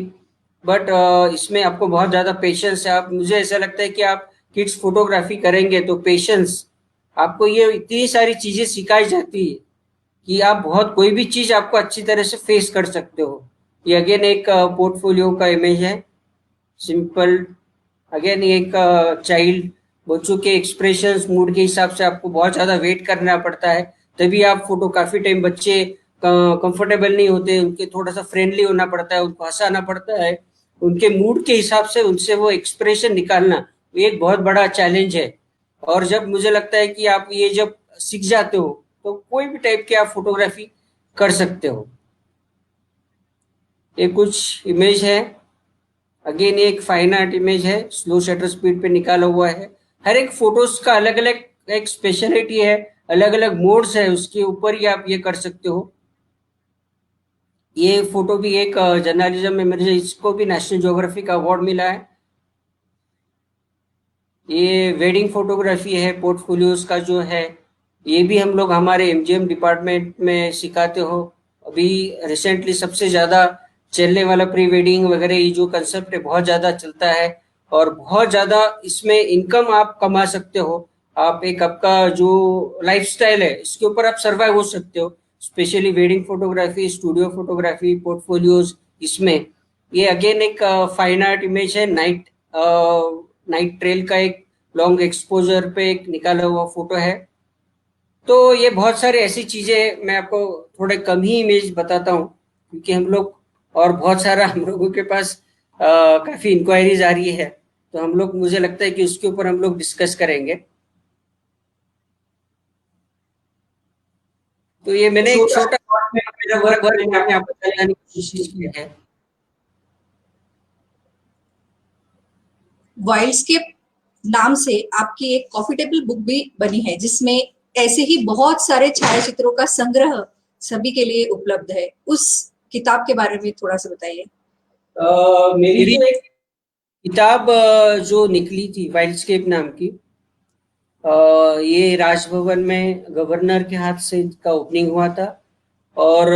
बट इसमें आपको बहुत ज़्यादा पेशेंस है। आप, मुझे ऐसा लगता है कि आप किड्स फोटोग्राफी करेंगे तो पेशेंस, आपको ये इतनी सारी चीज़ें सिखाई जाती है कि आप बहुत, कोई भी चीज़ आपको अच्छी तरह से फेस कर सकते हो। ये अगेन एक पोर्टफोलियो का इमेज है, सिंपल। अगेन एक चाइल्ड, बच्चों के एक्सप्रेशंस मूड के हिसाब से आपको बहुत ज़्यादा वेट करना पड़ता है, तभी आप फोटो, काफ़ी टाइम बच्चे कंफर्टेबल नहीं होते, उनके थोड़ा सा फ्रेंडली होना पड़ता है, उनको हंसाना पड़ता है, उनके मूड के हिसाब से उनसे वो एक्सप्रेशन निकालना, ये एक बहुत बड़ा चैलेंज है। और जब मुझे लगता है कि आप ये जब सीख जाते हो तो कोई भी टाइप की आप फोटोग्राफी कर सकते हो। ये कुछ इमेज है, अगेन एक फाइन आर्ट इमेज है, स्लो शटर स्पीड पे निकाला हुआ है। हर एक फोटोज का अलग अलग एक स्पेशलिटी है, अलग अलग मोड्स है, उसके ऊपर ही आप ये कर सकते हो। ये फोटो भी एक जर्नलिज्म में मेरे, इसको भी नेशनल ज्योग्राफी का अवार्ड मिला है। ये वेडिंग फोटोग्राफी है, पोर्टफोलियोज का जो है, ये भी हम लोग हमारे एमजीएम डिपार्टमेंट में सिखाते हो। अभी रिसेंटली सबसे ज़्यादा चलने वाला प्री वेडिंग वगैरह, ये जो कंसेप्ट है बहुत ज़्यादा चलता है, और बहुत ज़्यादा इसमें इनकम आप कमा सकते हो। आप एक, आपका जो लाइफस्टाइल है इसके ऊपर आप सर्वाइव हो सकते हो, specially wedding photography, studio photography, portfolios इसमें। ये अगेन एक फाइन आर्ट इमेज है, नाइट नाइट ट्रेल का एक लॉन्ग एक्सपोजर पे एक निकाला हुआ फोटो है। तो ये बहुत सारी ऐसी चीजें, मैं आपको थोड़े कम ही इमेज बताता हूँ क्योंकि हम लोग, और बहुत सारा हम लोगों के पास काफी इंक्वायरीज आ रही है, तो हम लोग, मुझे लगता है कि उसके ऊपर हम लोग डिस्कस करेंगे। तो ये मैंने एक छोटा मेरा वर्क वर्क आपने आपको बताने की कोशिश की है। वाइल्डस्केप नाम से आपकी एक कॉफी टेबल बुक भी बनी है जिसमें ऐसे ही बहुत सारे छायाचित्रों का संग्रह सभी के लिए उपलब्ध है। उस किताब के बारे में थोड़ा सा बताइए। मेरी जो एक किताब जो निकली थी वाइल्डस्केप नाम की, ये राजभवन में गवर्नर के हाथ से इसका ओपनिंग हुआ था, और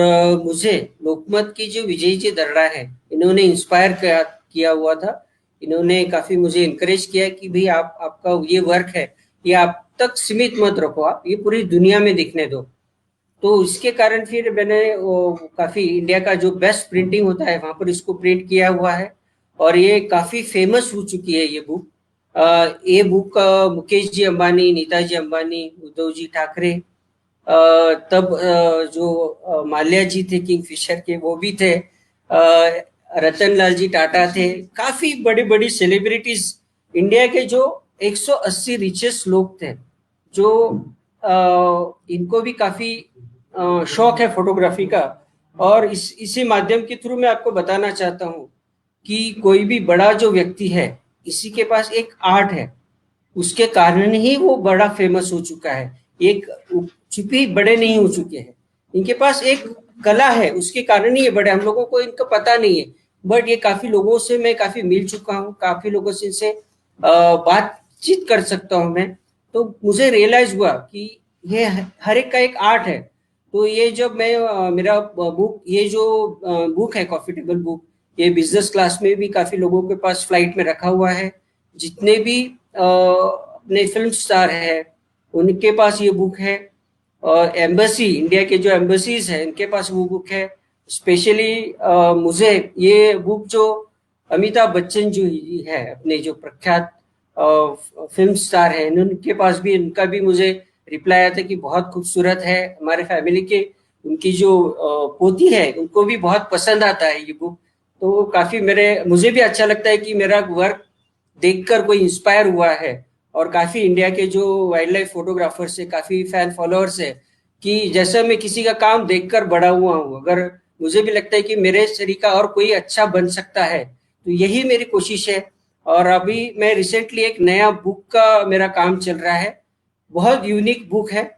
मुझे लोकमत की जो विजय जी दर्रा है, इन्होंने इंस्पायर किया हुआ था। इन्होंने काफी मुझे इनकरेज किया कि भाई आप, आपका ये वर्क है ये आप तक सीमित मत रखो, आप ये पूरी दुनिया में दिखने दो। तो इसके कारण फिर मैंने वो काफी, इंडिया का जो बेस्ट प्रिंटिंग होता है वहां पर इसको प्रिंट किया हुआ है, और ये काफी फेमस हो चुकी है ये बुक। ये बुक मुकेश जी अंबानी, नीताजी अंबानी, उद्धव जी ठाकरे, तब जो माल्या जी थे किंगफिशर के, वो भी थे, रतन लाल जी टाटा थे, काफी बड़ी बड़ी सेलिब्रिटीज, इंडिया के जो 180 रिचेस्ट लोग थे, जो इनको भी काफी शौक है फोटोग्राफी का। और इसी माध्यम के थ्रू मैं आपको बताना चाहता हूँ कि कोई भी बड़ा जो व्यक्ति है किसी के पास एक आर्ट है, उसके कारण ही वो बड़ा फेमस हो चुका है। एक चुप्पी बड़े नहीं हो चुके हैं, इनके पास एक कला है, उसके कारण ही ये बड़े, हम लोगों को इनका पता नहीं है। बट ये काफी लोगों से मैं काफी मिल चुका हूँ, काफी लोगों से इनसे बातचीत कर सकता हूँ मैं। तो मुझे रियलाइज हुआ कि ये हर एक का एक आर्ट है। तो ये जब मैं मेरा बुक, ये जो बुक है कॉफी टेबल बुक, ये बिजनेस क्लास में भी काफी लोगों के पास फ्लाइट में रखा हुआ है। जितने भी अपने फिल्म स्टार है उनके पास ये बुक है, और एम्बेसी, इंडिया के जो एम्बेसीज है इनके पास वो बुक है। स्पेशली मुझे ये बुक जो अमिताभ बच्चन जो ही है, अपने जो प्रख्यात फिल्म स्टार है, उनके पास भी, इनका भी मुझे रिप्लाई आया था कि बहुत खूबसूरत है। हमारे फैमिली के, उनकी जो पोती है उनको भी बहुत पसंद आता है ये बुक। तो काफी मुझे भी अच्छा लगता है कि मेरा वर्क देखकर कोई इंस्पायर हुआ है। और काफी इंडिया के जो वाइल्ड लाइफ फोटोग्राफर्स है, काफी फैन फॉलोअर्स है, कि जैसे मैं किसी का काम देखकर बड़ा हुआ हूँ, अगर मुझे भी लगता है कि मेरे तरीका और कोई अच्छा बन सकता है, तो यही मेरी कोशिश है। और अभी मैं रिसेंटली एक नया बुक का मेरा काम चल रहा है, बहुत यूनिक बुक है।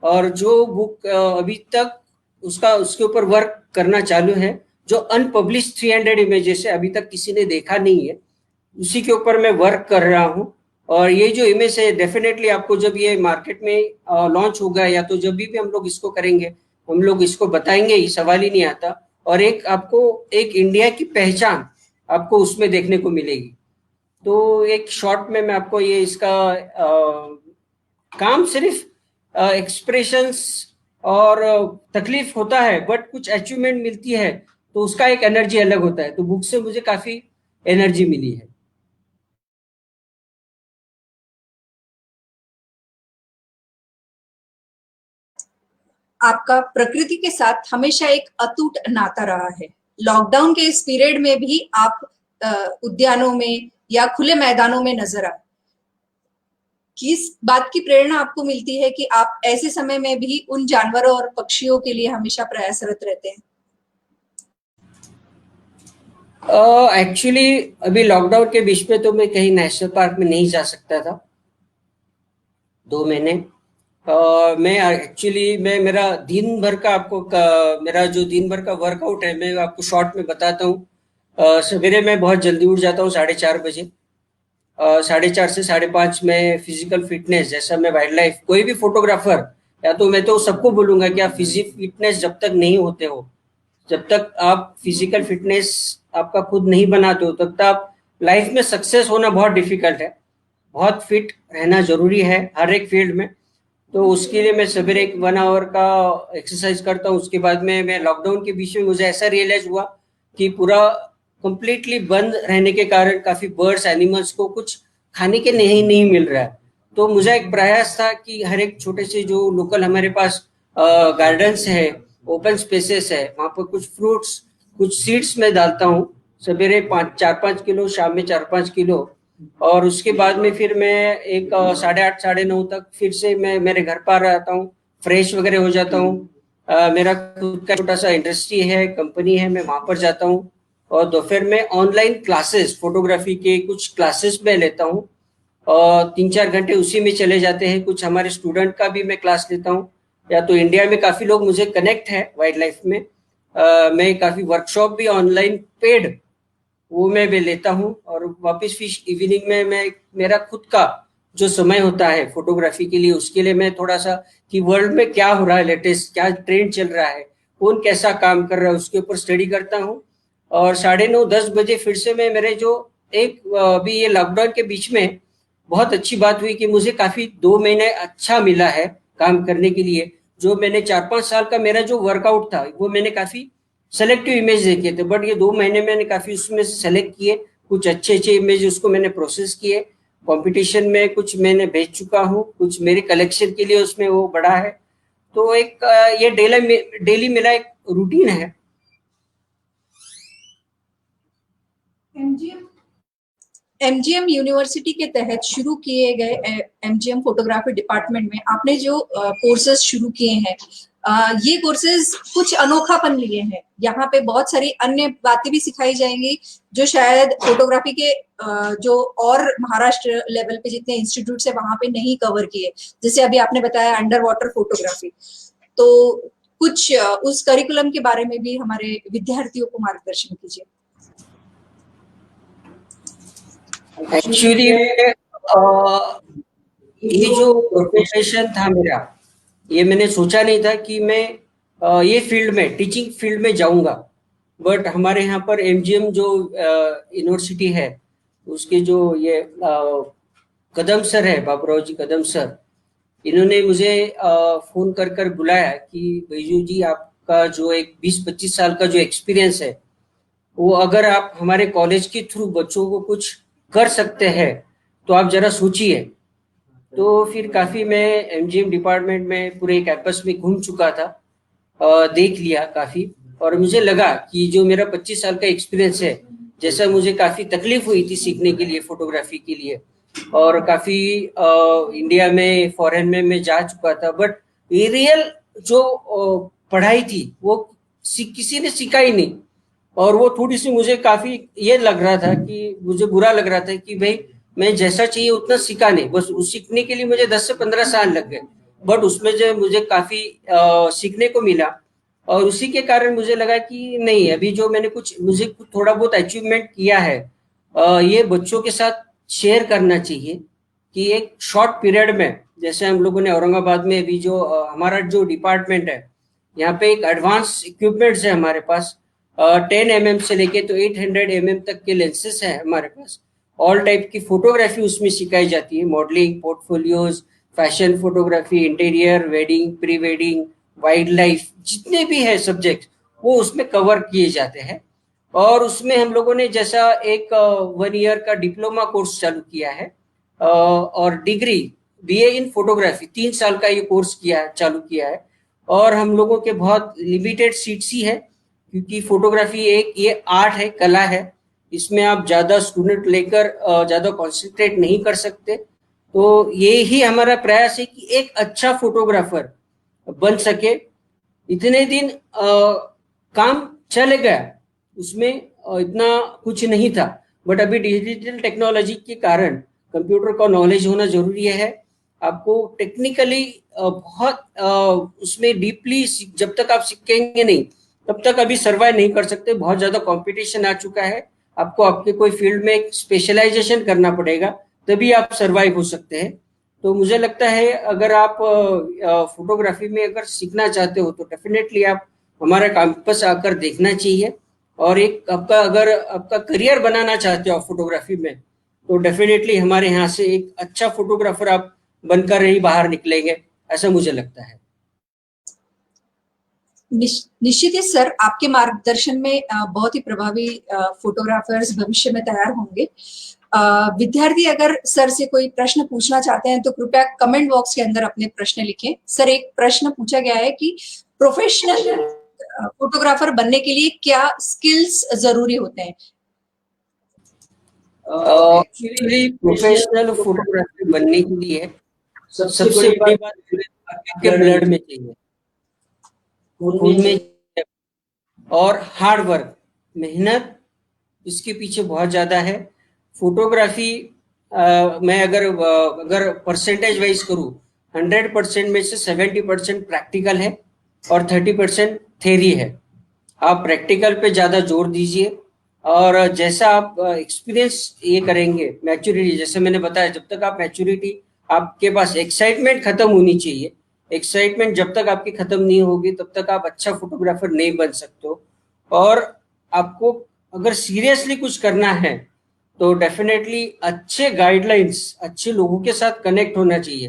और जो बुक अभी तक उसका उसके ऊपर वर्क करना चालू है, जो अनपब्लिश 300 इमेजेस है, अभी तक किसी ने देखा नहीं है, उसी के ऊपर मैं वर्क कर रहा हूँ। और ये जो इमेज है, डेफिनेटली आपको जब ये मार्केट में लॉन्च होगा, या तो जब भी हम लोग इसको करेंगे, हम लोग इसको बताएंगे ही, सवाल ही नहीं आता। और एक आपको एक इंडिया की पहचान आपको उसमें देखने को मिलेगी। तो एक शॉर्ट में मैं आपको ये इसका काम सिर्फ एक्सप्रेशंस और तकलीफ होता है, बट कुछ अचीवमेंट मिलती है तो उसका एक एनर्जी अलग होता है। तो बुक से मुझे काफी एनर्जी मिली है। आपका प्रकृति के साथ हमेशा एक अटूट नाता रहा है। लॉकडाउन के इस पीरियड में भी आप उद्यानों में या खुले मैदानों में नजर आए। किस बात की प्रेरणा आपको मिलती है कि आप ऐसे समय में भी उन जानवरों और पक्षियों के लिए हमेशा प्रयासरत रहते हैं? एक्चुअली अभी लॉकडाउन के बीच में तो मैं कहीं नेशनल पार्क में नहीं जा सकता था, 2 महीने। मैं एक्चुअली मैं मेरा दिन भर का मेरा जो दिन भर का वर्कआउट है, मैं आपको शॉर्ट में बताता हूँ। सवेरे मैं बहुत जल्दी उठ जाता हूँ, 4:30 बजे। 4:30 से 5:30 में फिजिकल फिटनेस, जैसा मैं वाइल्ड लाइफ, कोई भी फोटोग्राफर, या तो मैं तो सबको बोलूंगा कि आप फिजिकल फिटनेस जब तक नहीं होते हो, जब तक आप फिजिकल फिटनेस आपका खुद नहीं बनाते हो, तब तक आप लाइफ में सक्सेस होना बहुत डिफिकल्ट है। बहुत फिट रहना जरूरी है हर एक फील्ड में। तो उसके लिए मैं सवेरे एक 1 आवर का एक्सरसाइज करता हूँ। उसके बाद में मैं लॉकडाउन के बीच में मुझे ऐसा रियलाइज हुआ कि पूरा कंप्लीटली बंद रहने के कारण काफी बर्ड्स, एनिमल्स को कुछ खाने के नहीं मिल रहा है। तो मुझे एक प्रयास था कि हर एक छोटे से जो लोकल हमारे पास गार्डन्स है, ओपन स्पेसेस है, वहां पर कुछ फ्रूट्स, कुछ सीड्स में डालता हूँ। सवेरे 4-5 किलो, शाम में 4-5 किलो। और उसके बाद में फिर मैं एक 8:30 9:30 तक फिर से मैं मेरे घर पर आता हूँ, फ्रेश वगैरह हो जाता हूँ। मेरा खुद का छोटा सा इंडस्ट्री है, कंपनी है, मैं वहां पर जाता हूँ। और दोपहर में ऑनलाइन क्लासेस, फोटोग्राफी के कुछ क्लासेस मैं लेता हूँ, और 3-4 घंटे उसी में चले जाते हैं। कुछ हमारे स्टूडेंट का भी मैं क्लास लेता हूँ। या तो इंडिया में काफी लोग मुझे कनेक्ट है वाइल्ड लाइफ में। मैं काफी वर्कशॉप भी ऑनलाइन पेड, वो मैं भी लेता हूँ। और वापस फिर इवनिंग में मैं, मेरा खुद का जो समय होता है फोटोग्राफी के लिए, उसके लिए मैं थोड़ा सा कि वर्ल्ड में क्या हो रहा है, लेटेस्ट क्या ट्रेंड चल रहा है, कौन कैसा काम कर रहा है, उसके ऊपर स्टडी करता हूँ। और 9:30-10 बजे फिर से मैं मेरे जो एक अभी ये लॉकडाउन के बीच में बहुत अच्छी बात हुई कि मुझे काफी 2 महीने अच्छा मिला है काम करने के लिए। जो मैंने 4-5 साल का मेरा जो वर्कआउट था, वो मैंने काफी सेलेक्टिव इमेज देखे थे, बट ये 2 महीने मैंने काफी उसमें सेलेक्ट किए, कुछ अच्छे अच्छे इमेज उसको मैंने प्रोसेस किए। कंपटीशन में कुछ मैंने भेज चुका हूँ, कुछ मेरे कलेक्शन के लिए उसमें वो बड़ा है। तो एक ये डेली मेरा एक रूटीन है। एमजीएम यूनिवर्सिटी के तहत शुरू किए गए एमजीएम फोटोग्राफी डिपार्टमेंट में आपने जो कोर्सेज शुरू किए हैं, ये कोर्सेज कुछ अनोखापन लिए हैं। यहाँ पे बहुत सारी अन्य बातें भी सिखाई जाएंगी जो शायद फोटोग्राफी के जो और महाराष्ट्र लेवल पे जितने इंस्टीट्यूट है वहां पे नहीं कवर किए। जैसे अभी आपने बताया अंडर वाटर फोटोग्राफी, तो कुछ उस करिकुलम के बारे में भी हमारे विद्यार्थियों को मार्गदर्शन कीजिए। एक्चुअली ये जो प्रोफेशन था मेरा, ये मैंने सोचा नहीं था कि मैं ये फील्ड में, टीचिंग फील्ड में जाऊंगा। बट हमारे यहाँ पर एमजीएम जो यूनिवर्सिटी है, उसके जो ये कदम सर है, बाबूराव जी कदम सर, इन्होंने मुझे फोन कर कर बुलाया कि बैजू जी, आपका जो एक 20-25 साल का जो एक्सपीरियंस है, वो अगर आप हमारे कॉलेज के थ्रू बच्चों को कुछ कर सकते हैं तो आप जरा सोचिए। तो फिर काफी मैं एमजीएम डिपार्टमेंट में पूरे कैंपस में घूम चुका था, देख लिया काफी, और मुझे लगा कि जो मेरा 25 साल का एक्सपीरियंस है, जैसा मुझे काफी तकलीफ हुई थी सीखने के लिए, फोटोग्राफी के लिए, और काफी इंडिया में, फॉरेन में मैं जा चुका था, बट ये रियल जो पढ़ाई थी वो किसी ने सिखाई नहीं। और वो थोड़ी सी मुझे काफी ये लग रहा था कि मुझे बुरा लग रहा था कि भाई मैं जैसा चाहिए उतना सीखा नहीं, बस उस सीखने के लिए मुझे 10 से 15 साल लग गए, बट उसमें जो मुझे काफी सीखने को मिला। और उसी के कारण मुझे लगा कि नहीं, अभी जो मैंने मुझे थोड़ा बहुत अचीवमेंट किया है, ये बच्चों के साथ शेयर करना चाहिए कि एक शॉर्ट पीरियड में, जैसे हम लोगों ने औरंगाबाद में अभी जो हमारा जो डिपार्टमेंट है, यहाँ पे एक एडवांस इक्विपमेंट्स है हमारे पास। 10 mm से लेके तो 800 mm तक के लेंसेस है हमारे पास। ऑल टाइप की फोटोग्राफी उसमें सिखाई जाती है, modelling, portfolios, fashion photography, interior, wedding, pre wedding, wild life, जितने भी है सब्जेक्ट वो उसमें कवर किए जाते हैं। और उसमें हम लोगों ने जैसा एक 1 ईयर का डिप्लोमा कोर्स चालू किया है, और डिग्री बीए इन फोटोग्राफी 3 साल का ये कोर्स चालू किया है। और हम लोगों के बहुत लिमिटेड सीट्स ही है, क्योंकि फोटोग्राफी एक ये आर्ट है, कला है, इसमें आप ज्यादा स्टूडेंट लेकर ज्यादा कॉन्सेंट्रेट नहीं कर सकते। तो ये ही हमारा प्रयास है कि एक अच्छा फोटोग्राफर बन सके। इतने दिन काम चल गया, उसमें इतना कुछ नहीं था, बट अभी डिजिटल टेक्नोलॉजी के कारण कंप्यूटर का नॉलेज होना जरूरी है। आपको टेक्निकली बहुत उसमें डीपली जब तक आप सीखेंगे नहीं, तब तक अभी सर्वाइव नहीं कर सकते। बहुत ज्यादा कंपटीशन आ चुका है, आपको आपके कोई फील्ड में स्पेशलाइजेशन करना पड़ेगा, तभी आप सर्वाइव हो सकते हैं। तो मुझे लगता है अगर आप फोटोग्राफी में अगर सीखना चाहते हो तो डेफिनेटली आप हमारा कैंपस आकर देखना चाहिए। और एक आपका, अगर आपका करियर बनाना चाहते हो आप फोटोग्राफी में, तो डेफिनेटली हमारे यहाँ से एक अच्छा फोटोग्राफर आप बनकर ही बाहर निकलेंगे, ऐसा मुझे लगता है। निश्चित ही सर, आपके मार्गदर्शन में बहुत ही प्रभावी फोटोग्राफर्स भविष्य में तैयार होंगे। विद्यार्थी अगर सर से कोई प्रश्न पूछना चाहते हैं तो कृपया कमेंट बॉक्स के अंदर अपने प्रश्न लिखें। सर, एक प्रश्न पूछा गया है कि प्रोफेशनल फोटोग्राफर बनने के लिए क्या स्किल्स जरूरी होते हैं? एक्चुअली प्रोफेशनल फोटोग्राफर बनने के लिए सबसे बड़ी बात आपके ब्लड में चाहिए, खून में, और हार्ड वर्क, मेहनत इसके पीछे बहुत ज्यादा है। फोटोग्राफी मैं अगर परसेंटेज वाइज करूँ, 100% में से 70% प्रैक्टिकल है और 30% थेरी है। आप प्रैक्टिकल पे ज्यादा जोर दीजिए, और जैसा आप एक्सपीरियंस ये करेंगे, मैच्योरिटी, जैसे मैंने बताया, जब तक आप मैच्योरिटी, आपके पास एक्साइटमेंट खत्म होनी चाहिए। एक्साइटमेंट जब तक आपकी खत्म नहीं होगी तब तक आप अच्छा फोटोग्राफर नहीं बन सकते हो। और आपको अगर सीरियसली कुछ करना है तो डेफिनेटली अच्छे गाइडलाइंस, अच्छे लोगों के साथ कनेक्ट होना चाहिए।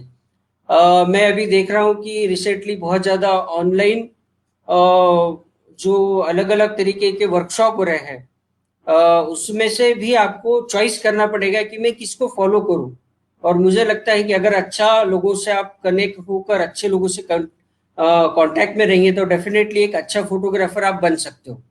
मैं अभी देख रहा हूँ कि रिसेंटली बहुत ज्यादा ऑनलाइन जो अलग अलग तरीके के वर्कशॉप हो रहे हैं, उसमें से भी आपको चॉइस करना पड़ेगा कि मैं किसको फॉलो करूं। और मुझे लगता है कि अगर अच्छा लोगों से आप कनेक्ट होकर अच्छे लोगों से कांटेक्ट में रहेंगे तो डेफिनेटली एक अच्छा फोटोग्राफर आप बन सकते हो।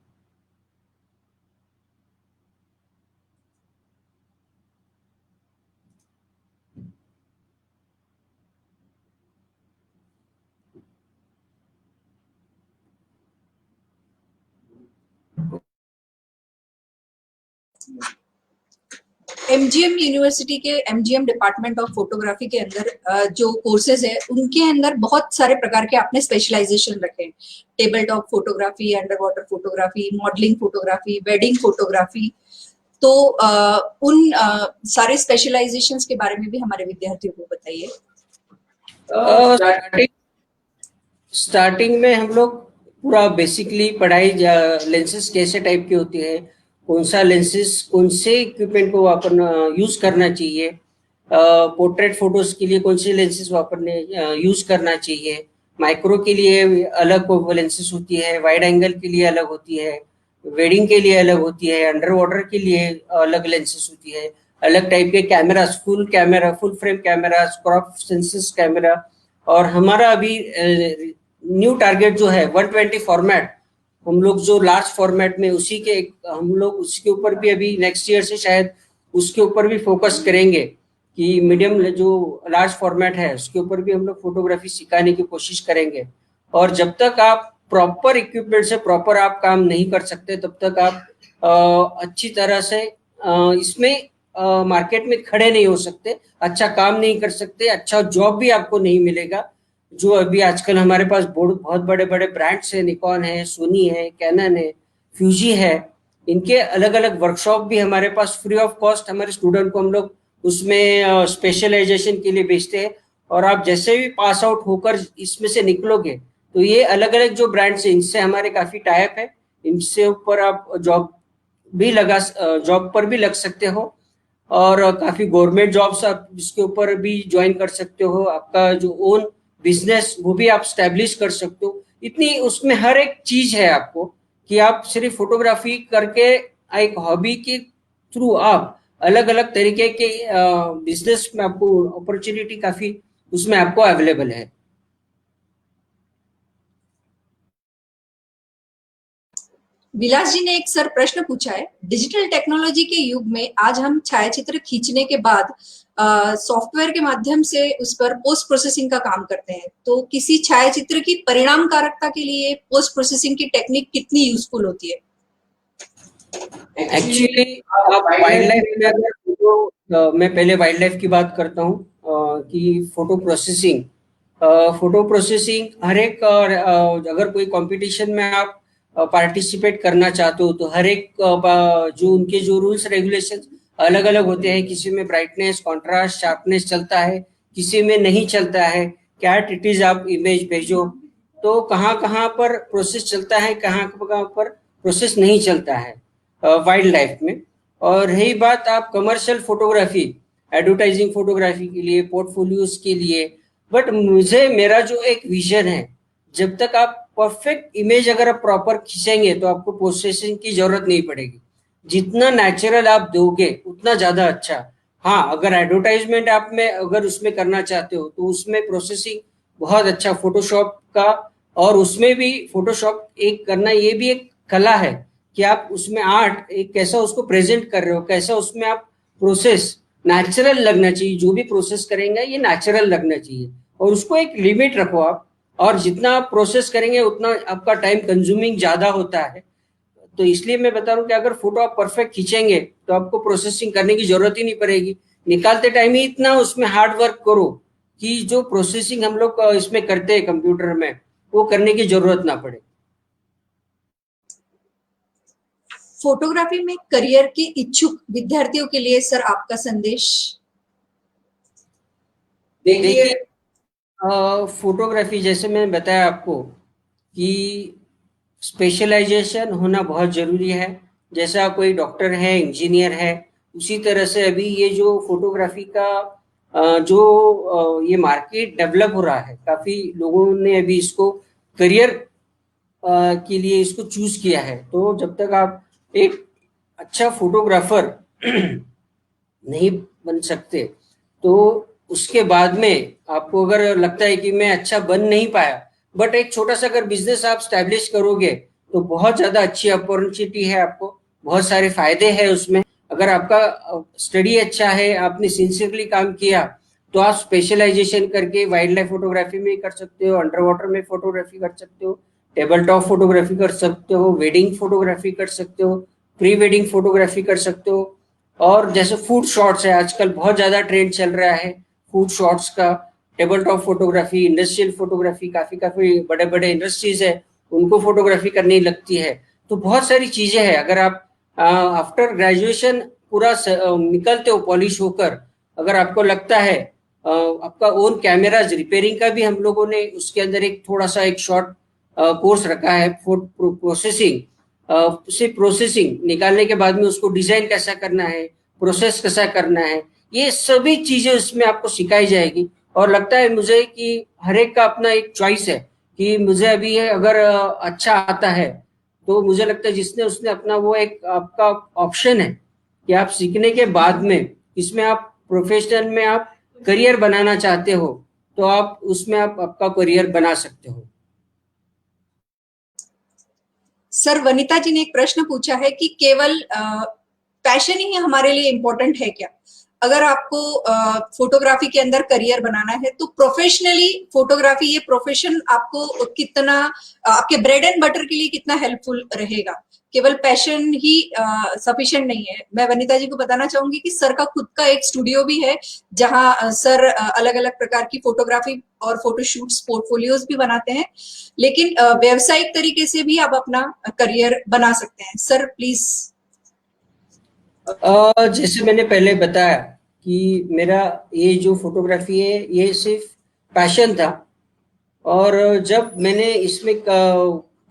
एमजीएम यूनिवर्सिटी के एमजीएम डिपार्टमेंट ऑफ फोटोग्राफी के अंदर जो कोर्सेज है उनके अंदर बहुत सारे प्रकार के आपने स्पेशलाइजेशन रखे हैं। Table top photography, under water photography, modelling photography, wedding photography. तो उन सारे स्पेशलाइजेशंस के बारे में भी हमारे विद्यार्थियों को बताइए। स्टार्टिंग में हम लोग पूरा बेसिकली पढ़ाई लेंसेज कैसे टाइप की होती है, कौन सा लेंसेज कौन से इक्विपमेंट को यूज करना चाहिए, पोर्ट्रेट फोटोज के लिए कौन से लेंसेज यूज करना चाहिए, माइक्रो के लिए अलग लेंसेज होती है, वाइड एंगल के लिए अलग होती है, वेडिंग के लिए अलग होती है, अंडर वाटर के लिए अलग लेंसेज होती है, अलग टाइप के cameras, full frame camera, crop sensor camera. और हमारा अभी न्यू टारगेट जो है 120 फॉर्मेट, हम लोग जो लार्ज फॉर्मेट में हम लोग उसके ऊपर भी अभी नेक्स्ट ईयर से शायद उसके ऊपर भी फोकस करेंगे कि मीडियम जो लार्ज फॉर्मेट है उसके ऊपर भी हम लोग फोटोग्राफी सिखाने की कोशिश करेंगे। और जब तक आप प्रॉपर इक्विपमेंट से प्रॉपर आप काम नहीं कर सकते तब तक आप अच्छी तरह से इसमें मार्केट में खड़े नहीं हो सकते, अच्छा काम नहीं कर सकते, अच्छा जॉब भी आपको नहीं मिलेगा। जो अभी आजकल हमारे पास बहुत बड़े बड़े ब्रांड्स है, निकॉन है, सोनी है, कैनन है, फ्यूजी है, इनके अलग अलग वर्कशॉप भी हमारे पास फ्री ऑफ कॉस्ट हमारे स्टूडेंट को हम लोग उसमें स्पेशलाइजेशन के लिए भेजते हैं। और आप जैसे भी पास आउट होकर इसमें से निकलोगे तो ये अलग अलग जो ब्रांड्स है इनसे हमारे काफी टाइप है, इनसे ऊपर आप जॉब पर भी लग सकते हो और काफी गवर्नमेंट जॉब्स आप इसके ऊपर भी ज्वाइन कर सकते हो। आपका जो ओन बिजनेस वो भी आप स्टैब्लिश कर सकते हो। इतनी उसमें हर एक चीज है आपको कि आप सिर्फ फोटोग्राफी करके एक हॉबी के थ्रू आप अलग अलग तरीके के बिजनेस में आपको अपॉर्चुनिटी काफी उसमें आपको अवेलेबल है। विलास जी ने एक सर प्रश्न पूछा है, डिजिटल टेक्नोलॉजी के युग में आज हम छायाचित्र खींचने के बाद सॉफ्टवेयर के माध्यम से उस पर पोस्ट प्रोसेसिंग का काम करते हैं, तो किसी छायाचित्र की परिणामकारकता के लिए पोस्ट प्रोसेसिंग की टेक्निक कितनी यूजफुल होती है? एक्चुअली आप वाइल्ड लाइफ में अगर मैं पहले वाइल्ड लाइफ की बात करता हूँ कि फोटो प्रोसेसिंग हर एक अगर कोई कंपटीशन में आप पार्टिसिपेट करना चाहते हो तो हर एक जो उनके जो रूल्स रेगुलेशन अलग अलग होते हैं, किसी में ब्राइटनेस, कॉन्ट्रास्ट, शार्पनेस चलता है, किसी में नहीं चलता है, क्या टिटीज आप इमेज भेजो तो कहाँ कहाँ पर प्रोसेस चलता है, कहाँ कहाँ पर प्रोसेस नहीं चलता है वाइल्ड लाइफ में। और रही बात आप कमर्शियल फोटोग्राफी, एडवर्टाइजिंग फोटोग्राफी के लिए, पोर्टफोलियोज के लिए, बट मेरा जो एक विजन है, जब तक आप परफेक्ट इमेज अगर आप प्रॉपर खींचेंगे तो आपको प्रोसेसिंग की जरूरत नहीं पड़ेगी। जितना नेचुरल आप दोगे उतना ज्यादा अच्छा। हाँ, अगर एडवर्टाइजमेंट आप में अगर उसमें करना चाहते हो तो उसमें प्रोसेसिंग बहुत अच्छा फोटोशॉप का, और उसमें भी फोटोशॉप एक करना ये भी एक कला है कि आप उसमें आर्ट एक कैसा उसको प्रेजेंट कर रहे हो, कैसा उसमें आप प्रोसेस नेचुरल लगना चाहिए, जो भी प्रोसेस करेंगे ये नेचुरल लगना चाहिए और उसको एक लिमिट रखो आप। और जितना आप प्रोसेस करेंगे उतना आपका टाइम कंज्यूमिंग ज्यादा होता है। तो इसलिए मैं बता रहा हूँ कि अगर फोटो आप परफेक्ट खींचेंगे तो आपको प्रोसेसिंग करने की जरूरत ही नहीं पड़ेगी। निकालते टाइम ही इतना उसमें हार्ड वर्क करो कि जो प्रोसेसिंग हम लोग इसमें करते हैं कंप्यूटर में वो करने की जरूरत ना पड़े। फोटोग्राफी में करियर के इच्छुक विद्यार्थियों के लिए सर आपका संदेश? देखिए, फोटोग्राफी जैसे मैंने बताया आपको कि स्पेशलाइजेशन होना बहुत जरूरी है। जैसा कोई डॉक्टर है, इंजीनियर है, उसी तरह से अभी ये जो फोटोग्राफी का ये मार्केट डेवलप हो रहा है, काफी लोगों ने अभी इसको करियर के लिए इसको चूज किया है। तो जब तक आप एक अच्छा फोटोग्राफर नहीं बन सकते तो उसके बाद में आपको अगर लगता है कि मैं अच्छा बन नहीं पाया, बट एक छोटा सा अगर बिजनेस आप स्टैब्लिश करोगे तो बहुत ज्यादा अच्छी अपॉर्चुनिटी है, आपको बहुत सारे फायदे हैं उसमें। अगर आपका स्टडी अच्छा है, आपने सिंसियरली काम किया तो आप स्पेशलाइजेशन करके वाइल्ड लाइफ फोटोग्राफी में कर सकते हो, अंडर वाटर में फोटोग्राफी कर सकते हो, टेबल टॉप फोटोग्राफी कर सकते हो, वेडिंग फोटोग्राफी कर सकते हो, प्री वेडिंग फोटोग्राफी कर सकते हो। और जैसे फूड शॉट्स है, आजकल बहुत ज्यादा ट्रेंड चल रहा है फूड शॉट्स का। Table top photography, industrial photography, काफी काफी बड़े बड़े इंडस्ट्रीज है, उनको फोटोग्राफी करनी लगती है। तो बहुत सारी चीजें हैं। अगर आप आफ्टर ग्रेजुएशन पूरा निकलते हो पॉलिश होकर, अगर आपको लगता है आपका ओन कैमराज रिपेयरिंग का भी हम लोगों ने उसके अंदर एक थोड़ा सा एक शॉर्ट कोर्स रखा है, प्रोसेसिंग, सिर्फ प्रोसेसिंग निकालने के बाद में उसको डिजाइन कैसा करना है, प्रोसेस कैसा करना है, ये सभी चीजें उसमें आपको सिखाई जाएगी। और लगता है मुझे कि हर एक का अपना एक चॉइस है कि मुझे अभी ये अगर अच्छा आता है, तो मुझे लगता है जिसने उसने अपना वो एक आपका ऑप्शन है कि आप सीखने के बाद में इसमें आप प्रोफेशनल में आप करियर बनाना चाहते हो, तो आप उसमें आप आपका करियर बना सकते हो। सर, वनिता जी ने एक प्रश्न पूछा है कि केवल पैशन ही हमारे लिए इम्पोर्टेंट है क्या? अगर आपको फोटोग्राफी के अंदर करियर बनाना है तो प्रोफेशनली फोटोग्राफी ये प्रोफेशन आपको कितना आपके ब्रेड एंड बटर के लिए कितना हेल्पफुल रहेगा? केवल पैशन ही सफिशिएंट नहीं है। मैं वनिता जी को बताना चाहूंगी कि सर का खुद का एक स्टूडियो भी है जहां सर अलग अलग प्रकार की फोटोग्राफी और फोटोशूट्स पोर्टफोलियोज भी बनाते हैं, लेकिन व्यावसायिक तरीके से भी आप अपना करियर बना सकते हैं। Sir please. जैसे मैंने पहले बताया कि मेरा ये जो फोटोग्राफी है ये सिर्फ पैशन था, और जब मैंने इसमें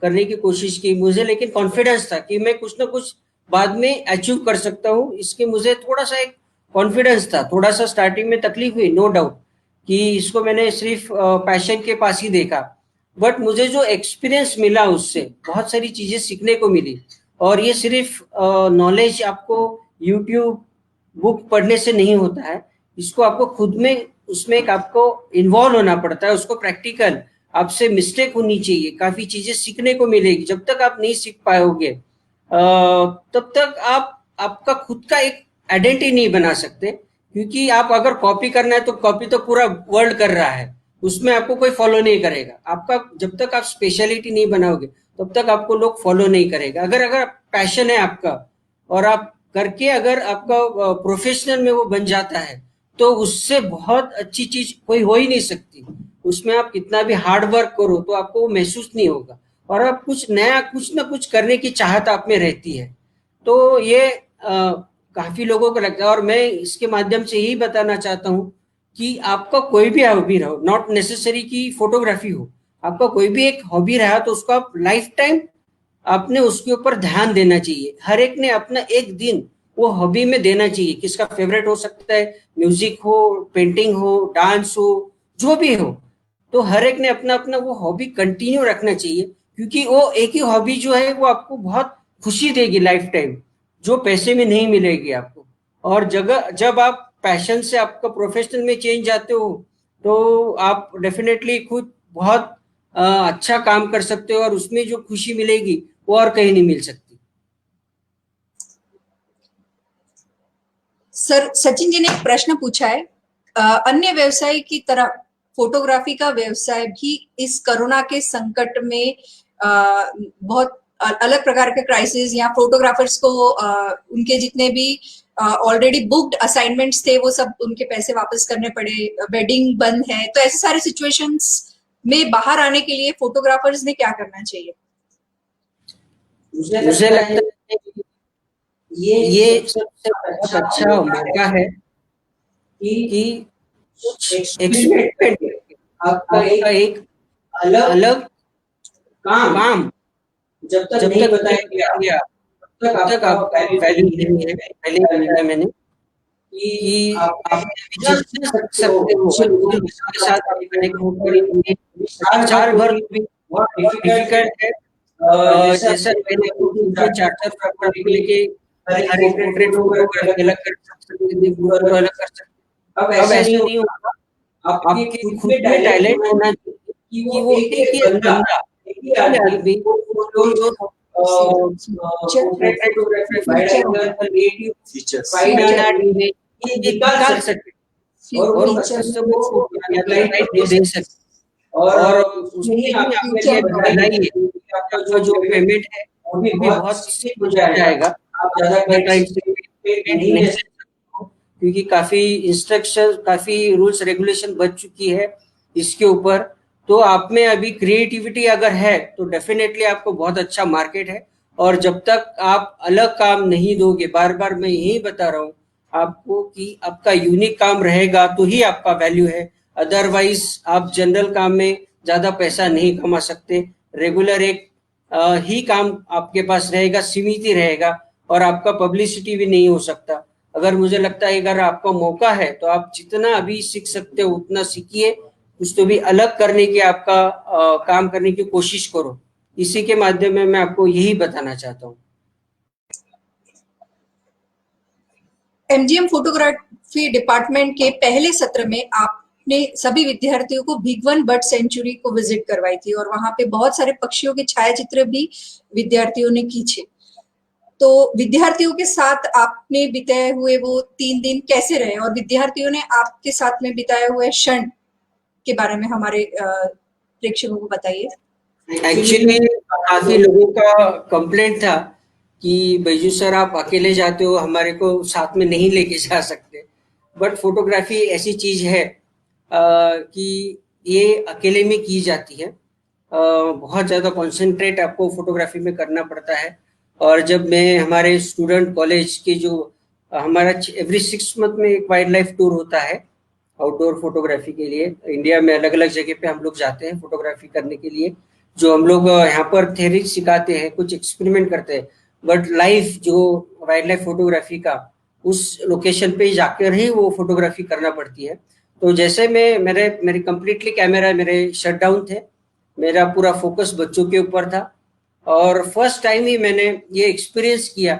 करने की कोशिश की, मुझे लेकिन कॉन्फिडेंस था कि मैं कुछ ना कुछ बाद में अचीव कर सकता हूँ, इसके मुझे थोड़ा सा एक कॉन्फिडेंस था। थोड़ा सा स्टार्टिंग में तकलीफ हुई, नो डाउट, कि इसको मैंने सिर्फ पैशन के पास ही देखा, बट मुझे जो एक्सपीरियंस मिला उससे बहुत सारी चीजें सीखने को मिली। और ये सिर्फ नॉलेज आपको यूट्यूब बुक पढ़ने से नहीं होता है, इसको आपको खुद में उसमें एक आपको इन्वॉल्व होना पड़ता है, उसको प्रैक्टिकल आपसे मिस्टेक होनी चाहिए, काफी चीजें सीखने को मिलेगी। जब तक आप नहीं सीख पाओगे तब तक आप आपका खुद का एक आइडेंटिटी नहीं बना सकते। क्योंकि आप अगर कॉपी करना है तो कॉपी तो पूरा वर्ल्ड कर रहा है, उसमें आपको कोई फॉलो नहीं करेगा। आपका जब तक आप स्पेशलिटी नहीं बनाओगे तब तक आपको लोग फॉलो नहीं करेगा। अगर अगर पैशन है आपका और आप करके अगर आपका प्रोफेशनल में वो बन जाता है, तो उससे बहुत अच्छी चीज कोई हो ही नहीं सकती। उसमें आप कितना भी हार्ड वर्क करो तो आपको वो महसूस नहीं होगा, और आप कुछ नया कुछ ना कुछ करने की चाहत आप में रहती है। तो ये काफी लोगों को लगता है, और मैं इसके माध्यम से यही बताना चाहता हूँ कि आपका कोई भी हॉबी रहो, नॉट नेसेसरी कि फोटोग्राफी हो, आपका कोई भी एक हॉबी रहा तो उसको आप लाइफ टाइम आपने उसके ऊपर ध्यान देना चाहिए। हर एक ने अपना एक दिन वो हॉबी में देना चाहिए। किसका फेवरेट हो सकता है, म्यूजिक हो, पेंटिंग हो, डांस हो, जो भी हो, तो हर एक ने अपना अपना वो हॉबी कंटिन्यू रखना चाहिए। क्योंकि वो एक ही हॉबी जो है वो आपको बहुत खुशी देगी लाइफ टाइम, जो पैसे में नहीं मिलेगी आपको। और जगह जब आप पैशन से आपका प्रोफेशनल में चेंज जाते हो, तो आप डेफिनेटली खुद बहुत अच्छा काम कर सकते हो, और उसमें जो खुशी मिलेगी वो और कहीं नहीं मिल सकती। सर, सचिन जी ने एक प्रश्न पूछा है, अन्य व्यवसाय की तरह फोटोग्राफी का व्यवसाय भी इस कोरोना के संकट में बहुत अलग प्रकार के क्राइसिस या फोटोग्राफर्स को उनके जितने भी ऑलरेडी बुक्ड असाइनमेंट्स थे वो सब उनके पैसे वापस करने पड़े, वेडिंग बंद है, तो ऐसे सारे सिचुएशंस में बाहर आने के लिए फोटोग्राफर्स ने क्या करना चाहिए? मुझे लगता है कि ये सबसे बहुत अच्छा मौका है कि एक्सपेरिमेंट, आपका एक अलग काम जब तक नहीं बताया गया तब तक आपका वैल्यू नहीं है। पहले बोला मैंने कि आप जितना सकते हो लोगों के साथ आप कनेक्ट होकर, साल भर भी बहुत डिफिकल्ट है। जैसा मैंने चार चार फोटोग्राफी लेके हर एक पोर्ट्रेट फोटोग्राफी अलग कर सकते, ग्रुप फोटो अलग कर सकते। अब ऐसा नहीं होगा। आपके खुद में टैलेंट होना चाहिए कि वो एक ही बंदा, एक ही आदमी जो portrait photography wide angle creative features fine art में ये निकाल सके और वो लाइट दे सके। और उसमें आपके लिए भलाई है, आपका जो पेमेंट है वो भी बहुत हो जाएगा। आप ज्यादा टाइम नहीं ले सकते हो, क्योंकि काफी इंस्ट्रक्शन, काफी रूल्स रेगुलेशन बन चुकी है इसके ऊपर। तो आप में अभी क्रिएटिविटी अगर है तो डेफिनेटली आपको बहुत अच्छा मार्केट है। और जब तक आप अलग काम नहीं दोगे, बार बार मैं यही बता रहा हूँ आपको कि आपका यूनिक काम रहेगा तो ही आपका वैल्यू है। अदरवाइज आप जनरल काम में ज्यादा पैसा नहीं कमा सकते। रेगुलर एक ही काम आपके पास रहेगा, सीमित ही रहेगा, और आपका पब्लिसिटी भी नहीं हो सकता। अगर मुझे लगता है अगर आपका मौका है तो आप जितना अभी सीख सकते हो उतना सीखिए, कुछ तो भी अलग करने की आपका काम करने की कोशिश करो। इसी के माध्यम में मैं आपको यही बताना चाहता हूँ। एमजीएम फोटोग्राफी डिपार्टमेंट के पहले सत्र में आपने सभी विद्यार्थियों को भिगवन बर्ड सेंचुरी को विजिट करवाई थी और वहां पे बहुत सारे पक्षियों के छायाचित्र भी विद्यार्थियों ने खींचे। तो विद्यार्थियों के साथ आपने बिताए हुए वो 3 दिन कैसे रहे और विद्यार्थियों ने आपके साथ में बिताए हुए क्षण के बारे में हमारे प्रेक्षकों को बताइए। एक्चुअली काफी लोगों का कंप्लेंट था कि बैजू सर आप अकेले जाते हो, हमारे को साथ में नहीं लेके जा सकते। बट फोटोग्राफी ऐसी चीज है कि ये अकेले में की जाती है। बहुत ज्यादा कंसंट्रेट आपको फोटोग्राफी में करना पड़ता है। और जब मैं हमारे स्टूडेंट कॉलेज के जो हमारा एवरी 6 मंथ में एक वाइल्ड लाइफ टूर होता है आउटडोर फोटोग्राफी के लिए। इंडिया में अलग अलग जगह पे हम लोग जाते हैं फोटोग्राफी करने के लिए। जो हम लोग यहाँ पर थ्योरी सिखाते हैं, कुछ एक्सपेरिमेंट करते हैं, बट लाइफ जो वाइल्ड लाइफ फोटोग्राफी का उस लोकेशन पे जाकर ही वो फोटोग्राफी करना पड़ती है। तो जैसे मैं मेरे कंप्लीटली कैमरा मेरे शट डाउन थे, मेरा पूरा फोकस बच्चों के ऊपर था। और फर्स्ट टाइम ही मैंने ये एक्सपीरियंस किया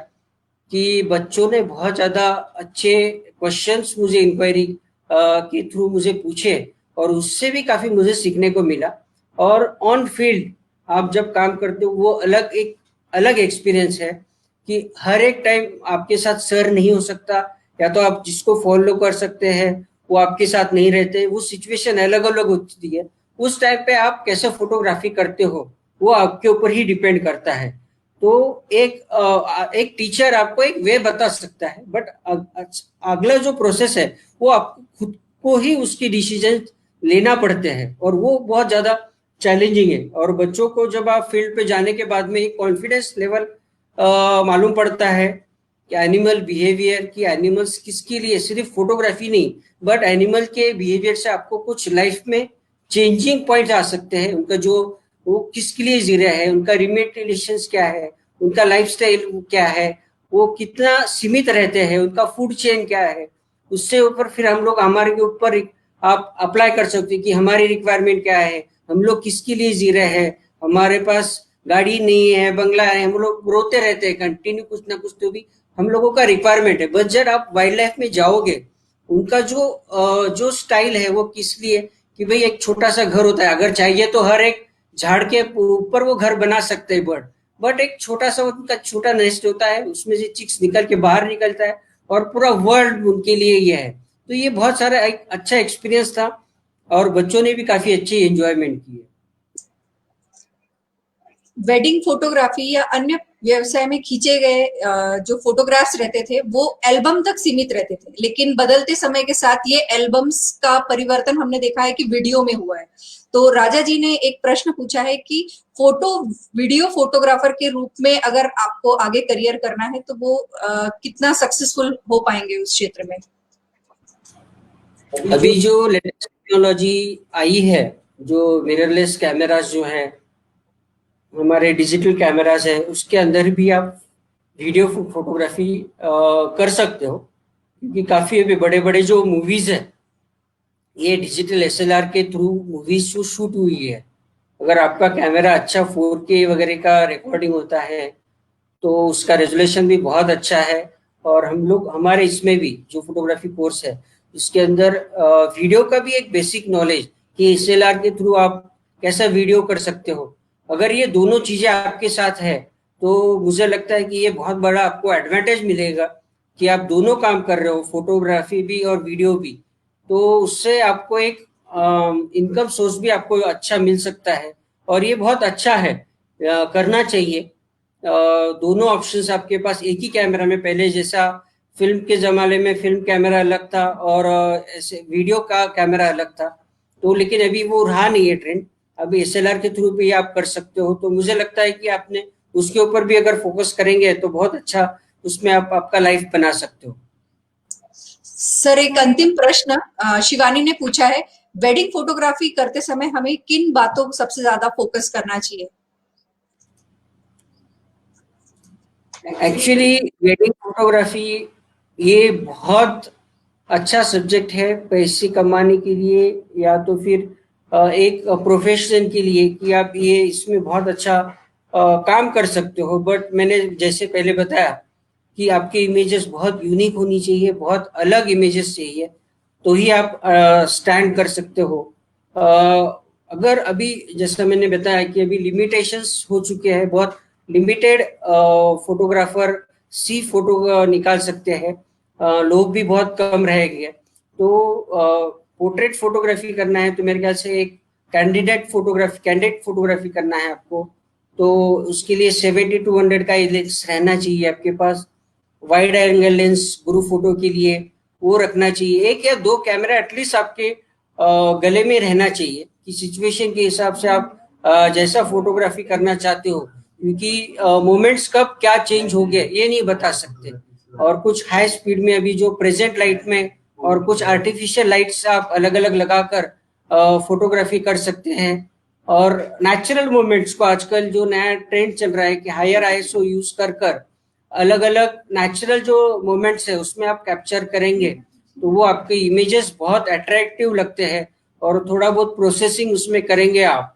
कि बच्चों ने बहुत ज्यादा अच्छे क्वेश्चंस मुझे इंक्वायरी के थ्रू मुझे पूछे, और उससे भी काफी मुझे सीखने को मिला। और ऑन फील्ड आप जब काम करते हो वो अलग एक्सपीरियंस है कि हर एक टाइम आपके साथ सर नहीं हो सकता, या तो आप जिसको फॉलो कर सकते हैं वो आपके साथ नहीं रहते, वो सिचुएशन अलग अलग होती है। उस टाइम पे आप कैसे फोटोग्राफी करते हो वो आपके ऊपर ही डिपेंड करता है। तो एक टीचर आपको एक वे बता सकता है, बट अगला जो प्रोसेस है वो आपको खुद को ही उसकी डिसीजन लेना पड़ते हैं, और वो बहुत ज्यादा चैलेंजिंग है। और बच्चों को जब आप फील्ड पे जाने के बाद में एक कॉन्फिडेंस लेवल मालूम पड़ता है कि एनिमल बिहेवियर, की एनिमल्स किसके लिए, सिर्फ फोटोग्राफी नहीं बट एनिमल के बिहेवियर से आपको कुछ लाइफ में चेंजिंग पॉइंट आ सकते हैं। उनका जो वो किसके लिए जी रहे हैं, उनका रिमेट रिलेशंस क्या है, उनका लाइफस्टाइल क्या है, वो कितना सीमित रहते हैं, उनका फूड चेन क्या है। उससे ऊपर फिर हम लोग हमारे ऊपर आप अप्लाई कर सकते हैं कि हमारी रिक्वायरमेंट क्या है, हम लोग किसके लिए जी रहे हैं। हमारे पास गाड़ी नहीं है, बंगला है, हम लोग रोते रहते हैं कंटिन्यू, कुछ ना कुछ तो भी हम लोगों का रिक्वायरमेंट है। बट जब आप वाइल्ड लाइफ में जाओगे, उनका जो स्टाइल है वो किस लिए, कि भाई एक छोटा सा घर होता है, अगर चाहिए तो हर एक झाड़ के ऊपर वो घर बना सकते हैं बर्ड, बट एक छोटा सा उनका छोटा नेस्ट होता है, उसमें से चिक्स निकल के बाहर निकलता है, और पूरा वर्ल्ड उनके लिए ये है। तो ये बहुत सारा एक अच्छा एक्सपीरियंस था, और बच्चों ने भी काफी अच्छी एंजॉयमेंट की है। वेडिंग फोटोग्राफी या अन्य व्यवसाय में खींचे गए जो फोटोग्राफ्स रहते थे वो एल्बम तक सीमित रहते थे, लेकिन बदलते समय के साथ ये एल्बम्स का परिवर्तन हमने देखा है कि वीडियो में हुआ है। तो राजा जी ने एक प्रश्न पूछा है कि वीडियो फोटोग्राफर के रूप में अगर आपको आगे करियर करना है तो वो कितना सक्सेसफुल हो पाएंगे उस क्षेत्र में। अभी जो लेटेस्ट टेक्नोलॉजी आई है, जो मिररलेस कैमरास जो है, हमारे डिजिटल कैमरास है, उसके अंदर भी आप वीडियो फोटोग्राफी कर सकते हो। क्योंकि काफी अभी बड़े बड़े जो मूवीज है ये डिजिटल एसएलआर के थ्रू मूवीज जो शूट हुई है। अगर आपका कैमरा अच्छा 4K वगैरह का रिकॉर्डिंग होता है तो उसका रेजोल्यूशन भी बहुत अच्छा है। और हम लोग हमारे इसमें भी जो फोटोग्राफी कोर्स है उसके अंदर वीडियो का भी एक बेसिक नॉलेज कि एसएलआर के थ्रू आप कैसा वीडियो कर सकते हो। अगर ये दोनों चीजें आपके साथ है तो मुझे लगता है कि ये बहुत बड़ा आपको एडवांटेज मिलेगा कि आप दोनों काम कर रहे हो, फोटोग्राफी भी और वीडियो भी। तो उससे आपको एक इनकम सोर्स भी आपको अच्छा मिल सकता है, और ये बहुत अच्छा है, करना चाहिए। दोनों ऑप्शंस आपके पास एक ही कैमरा में, पहले जैसा फिल्म के जमाने में फिल्म कैमरा अलग था और ऐसे वीडियो का कैमरा अलग था, तो लेकिन अभी वो रहा नहीं है ट्रेंड। अभी एसएलआर के थ्रू भी आप कर सकते हो, तो मुझे लगता है कि आपने उसके ऊपर भी अगर फोकस करेंगे तो बहुत अच्छा उसमें आप आपका लाइफ बना सकते हो। सर, एक अंतिम प्रश्न शिवानी ने पूछा है, वेडिंग फोटोग्राफी करते समय हमें किन बातों को सबसे ज्यादा फोकस करना चाहिए? एक्चुअली वेडिंग फोटोग्राफी ये बहुत अच्छा सब्जेक्ट है पैसे कमाने के लिए, या तो फिर एक प्रोफेशन के लिए कि आप ये इसमें बहुत अच्छा काम कर सकते हो। बट मैंने जैसे पहले बताया कि आपकी इमेजेस बहुत यूनिक होनी चाहिए, बहुत अलग इमेजेस चाहिए, तो ही आप स्टैंड कर सकते हो। अ, अगर अभी जैसा मैंने बताया कि अभी लिमिटेशंस हो चुके हैं, बहुत लिमिटेड फोटोग्राफर सी फोटो निकाल सकते हैं, लोग भी बहुत कम रह गए। तो पोर्ट्रेट फोटोग्राफी करना है तो मेरे ख्याल से एक कैंडिडेट फोटोग्राफी करना है आपको, तो उसके लिए 70-100 का लेंस रहना चाहिए आपके पास। Wide angle lens group photo के लिए वो रखना चाहिए। एक या दो कैमरा एटलीस्ट आपके गले में रहना चाहिए कि सिचुएशन के हिसाब से आप जैसा फोटोग्राफी करना चाहते हो, क्योंकि मोमेंट्स कब क्या चेंज हो गए ये नहीं बता सकते। और कुछ हाई स्पीड में अभी जो प्रेजेंट लाइट में और कुछ आर्टिफिशियल लाइट्स आप अलग अलग लगाकर फोटोग्राफी कर सकते हैं। और नेचुरल मोमेंट्स को आजकल जो नया ट्रेंड चल रहा है कि हायर आईएसओ यूज कर कर अलग अलग नेचुरल जो मोमेंट्स है उसमें आप कैप्चर करेंगे तो वो आपके इमेजेस बहुत अट्रैक्टिव लगते हैं। और थोड़ा बहुत प्रोसेसिंग उसमें करेंगे आप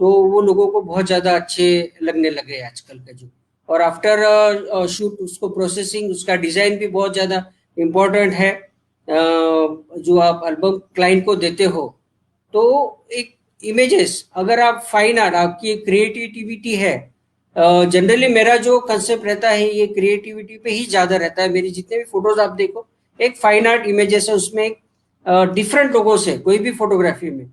तो वो लोगों को बहुत ज्यादा अच्छे लगने लगे आजकल का जो। और आफ्टर शूट उसको प्रोसेसिंग उसका डिजाइन भी बहुत ज्यादा इम्पोर्टेंट है। जो आप एल्बम क्लाइंट को देते हो तो एक इमेजेस, अगर आप फाइन आर्ट आपकी क्रिएटिविटी है, जनरली मेरा जो कंसेप्ट रहता है ये क्रिएटिविटी पे ही ज्यादा रहता है। मेरी जितने भी फोटोज आप देखो एक फाइन आर्ट इमेजेस है, उसमें एक डिफरेंट लोगों से कोई भी फोटोग्राफी में,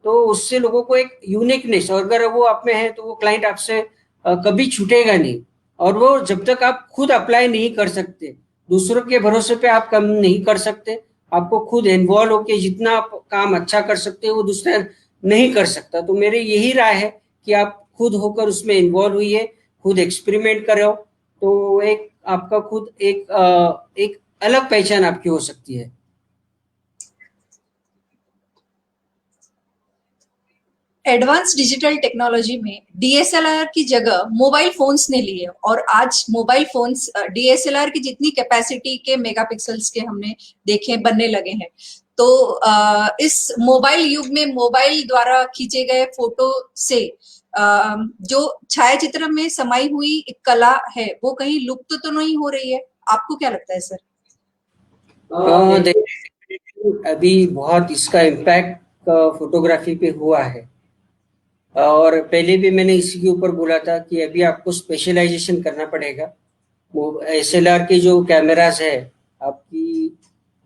तो उससे लोगों को एक यूनिकनेस, और अगर वो आप में है तो वो क्लाइंट आपसे कभी छूटेगा नहीं। और वो जब तक आप खुद अप्लाई नहीं कर सकते, दूसरों के भरोसे पे आप काम नहीं कर सकते, आपको खुद इन्वॉल्व होके जितना आप काम अच्छा कर सकते हो वो दूसरा नहीं कर सकता। तो मेरी यही राय है कि आप खुद होकर उसमें इन्वॉल्व हुई है, खुद एक्सपेरिमेंट करो, तो एक आपका खुद एक अलग पहचान आपकी हो सकती है। एडवांस डिजिटल टेक्नोलॉजी में डीएसएलआर की जगह मोबाइल फोन्स ने ली है, और आज मोबाइल फोन्स डीएसएलआर की जितनी कैपेसिटी के मेगापिक्सल्स के हमने देखे बनने लगे हैं। तो इस मोबाइल युग में मोबाइल द्वारा खींचे गए फोटो से जो छायाचित्र में समाई हुई एक कला है वो कहीं लुप्त तो नहीं हो रही है? आपको क्या लगता है सर? अभी बहुत इसका इम्पैक्ट फोटोग्राफी पे हुआ है। और पहले भी मैंने इसी के ऊपर बोला था कि अभी आपको स्पेशलाइजेशन करना पड़ेगा। वो एसएलआर के जो कैमरास है आपकी,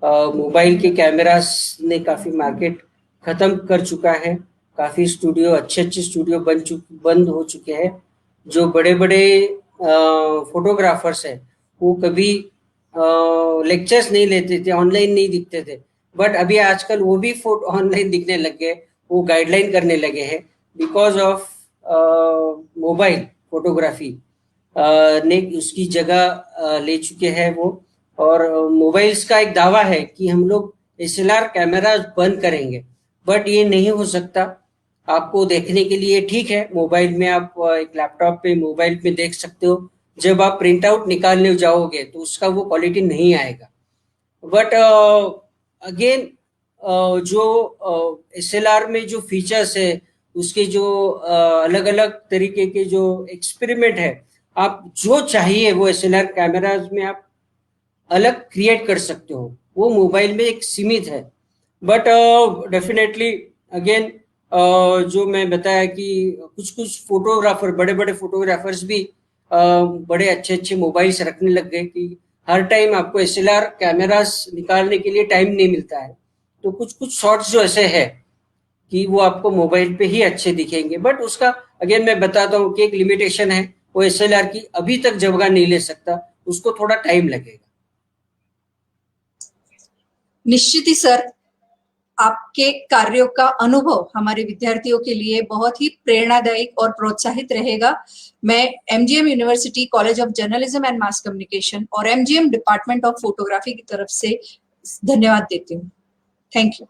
मोबाइल के कैमरास ने काफी मार्केट खत्म कर चुका है। काफी स्टूडियो, अच्छे अच्छे स्टूडियो बंद हो चुके हैं। जो बड़े बड़े फोटोग्राफर्स हैं वो कभी लेक्चर्स नहीं लेते थे, ऑनलाइन नहीं दिखते थे, बट अभी आजकल वो भी फोटो ऑनलाइन दिखने लग गए, वो गाइडलाइन करने लगे हैं बिकॉज ऑफ मोबाइल फोटोग्राफी ने उसकी जगह ले चुके हैं वो। और मोबाइल्स का एक दावा है कि हम लोग एसएलआर कैमरा बंद करेंगे, बट ये नहीं हो सकता। आपको देखने के लिए ठीक है, मोबाइल में आप एक लैपटॉप पे मोबाइल पे देख सकते हो, जब आप प्रिंट आउट निकालने जाओगे तो उसका वो क्वालिटी नहीं आएगा। बट अगेन जो एसएलआर में जो फीचर्स है उसके जो अलग अलग तरीके के जो एक्सपेरिमेंट है, आप जो चाहिए वो एसएलआर कैमराज में आप अलग क्रिएट कर सकते हो, वो मोबाइल में एक सीमित है। बट डेफिनेटली अगेन जो मैं बताया कि कुछ कुछ फोटोग्राफर, बड़े बड़े फोटोग्राफर्स भी बड़े अच्छे अच्छे मोबाइल्स रखने लग गए कि हर टाइम आपको एसएलआर कैमरास निकालने के लिए टाइम नहीं मिलता है। तो कुछ कुछ शॉट्स जो ऐसे है कि वो आपको मोबाइल पे ही अच्छे दिखेंगे, बट उसका अगेन मैं बताता हूँ कि एक लिमिटेशन है। वो SLR की अभी तक जगह नहीं ले सकता, उसको थोड़ा टाइम लगेगा। निश्चित ही सर, आपके कार्यों का अनुभव हमारे विद्यार्थियों के लिए बहुत ही प्रेरणादायी और प्रोत्साहित रहेगा। मैं MGM university college of journalism and mass communication और MGM डिपार्टमेंट ऑफ फोटोग्राफी की तरफ से धन्यवाद देती हूँ। Thank you.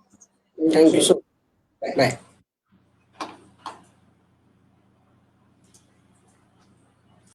Thank you so much. Bye.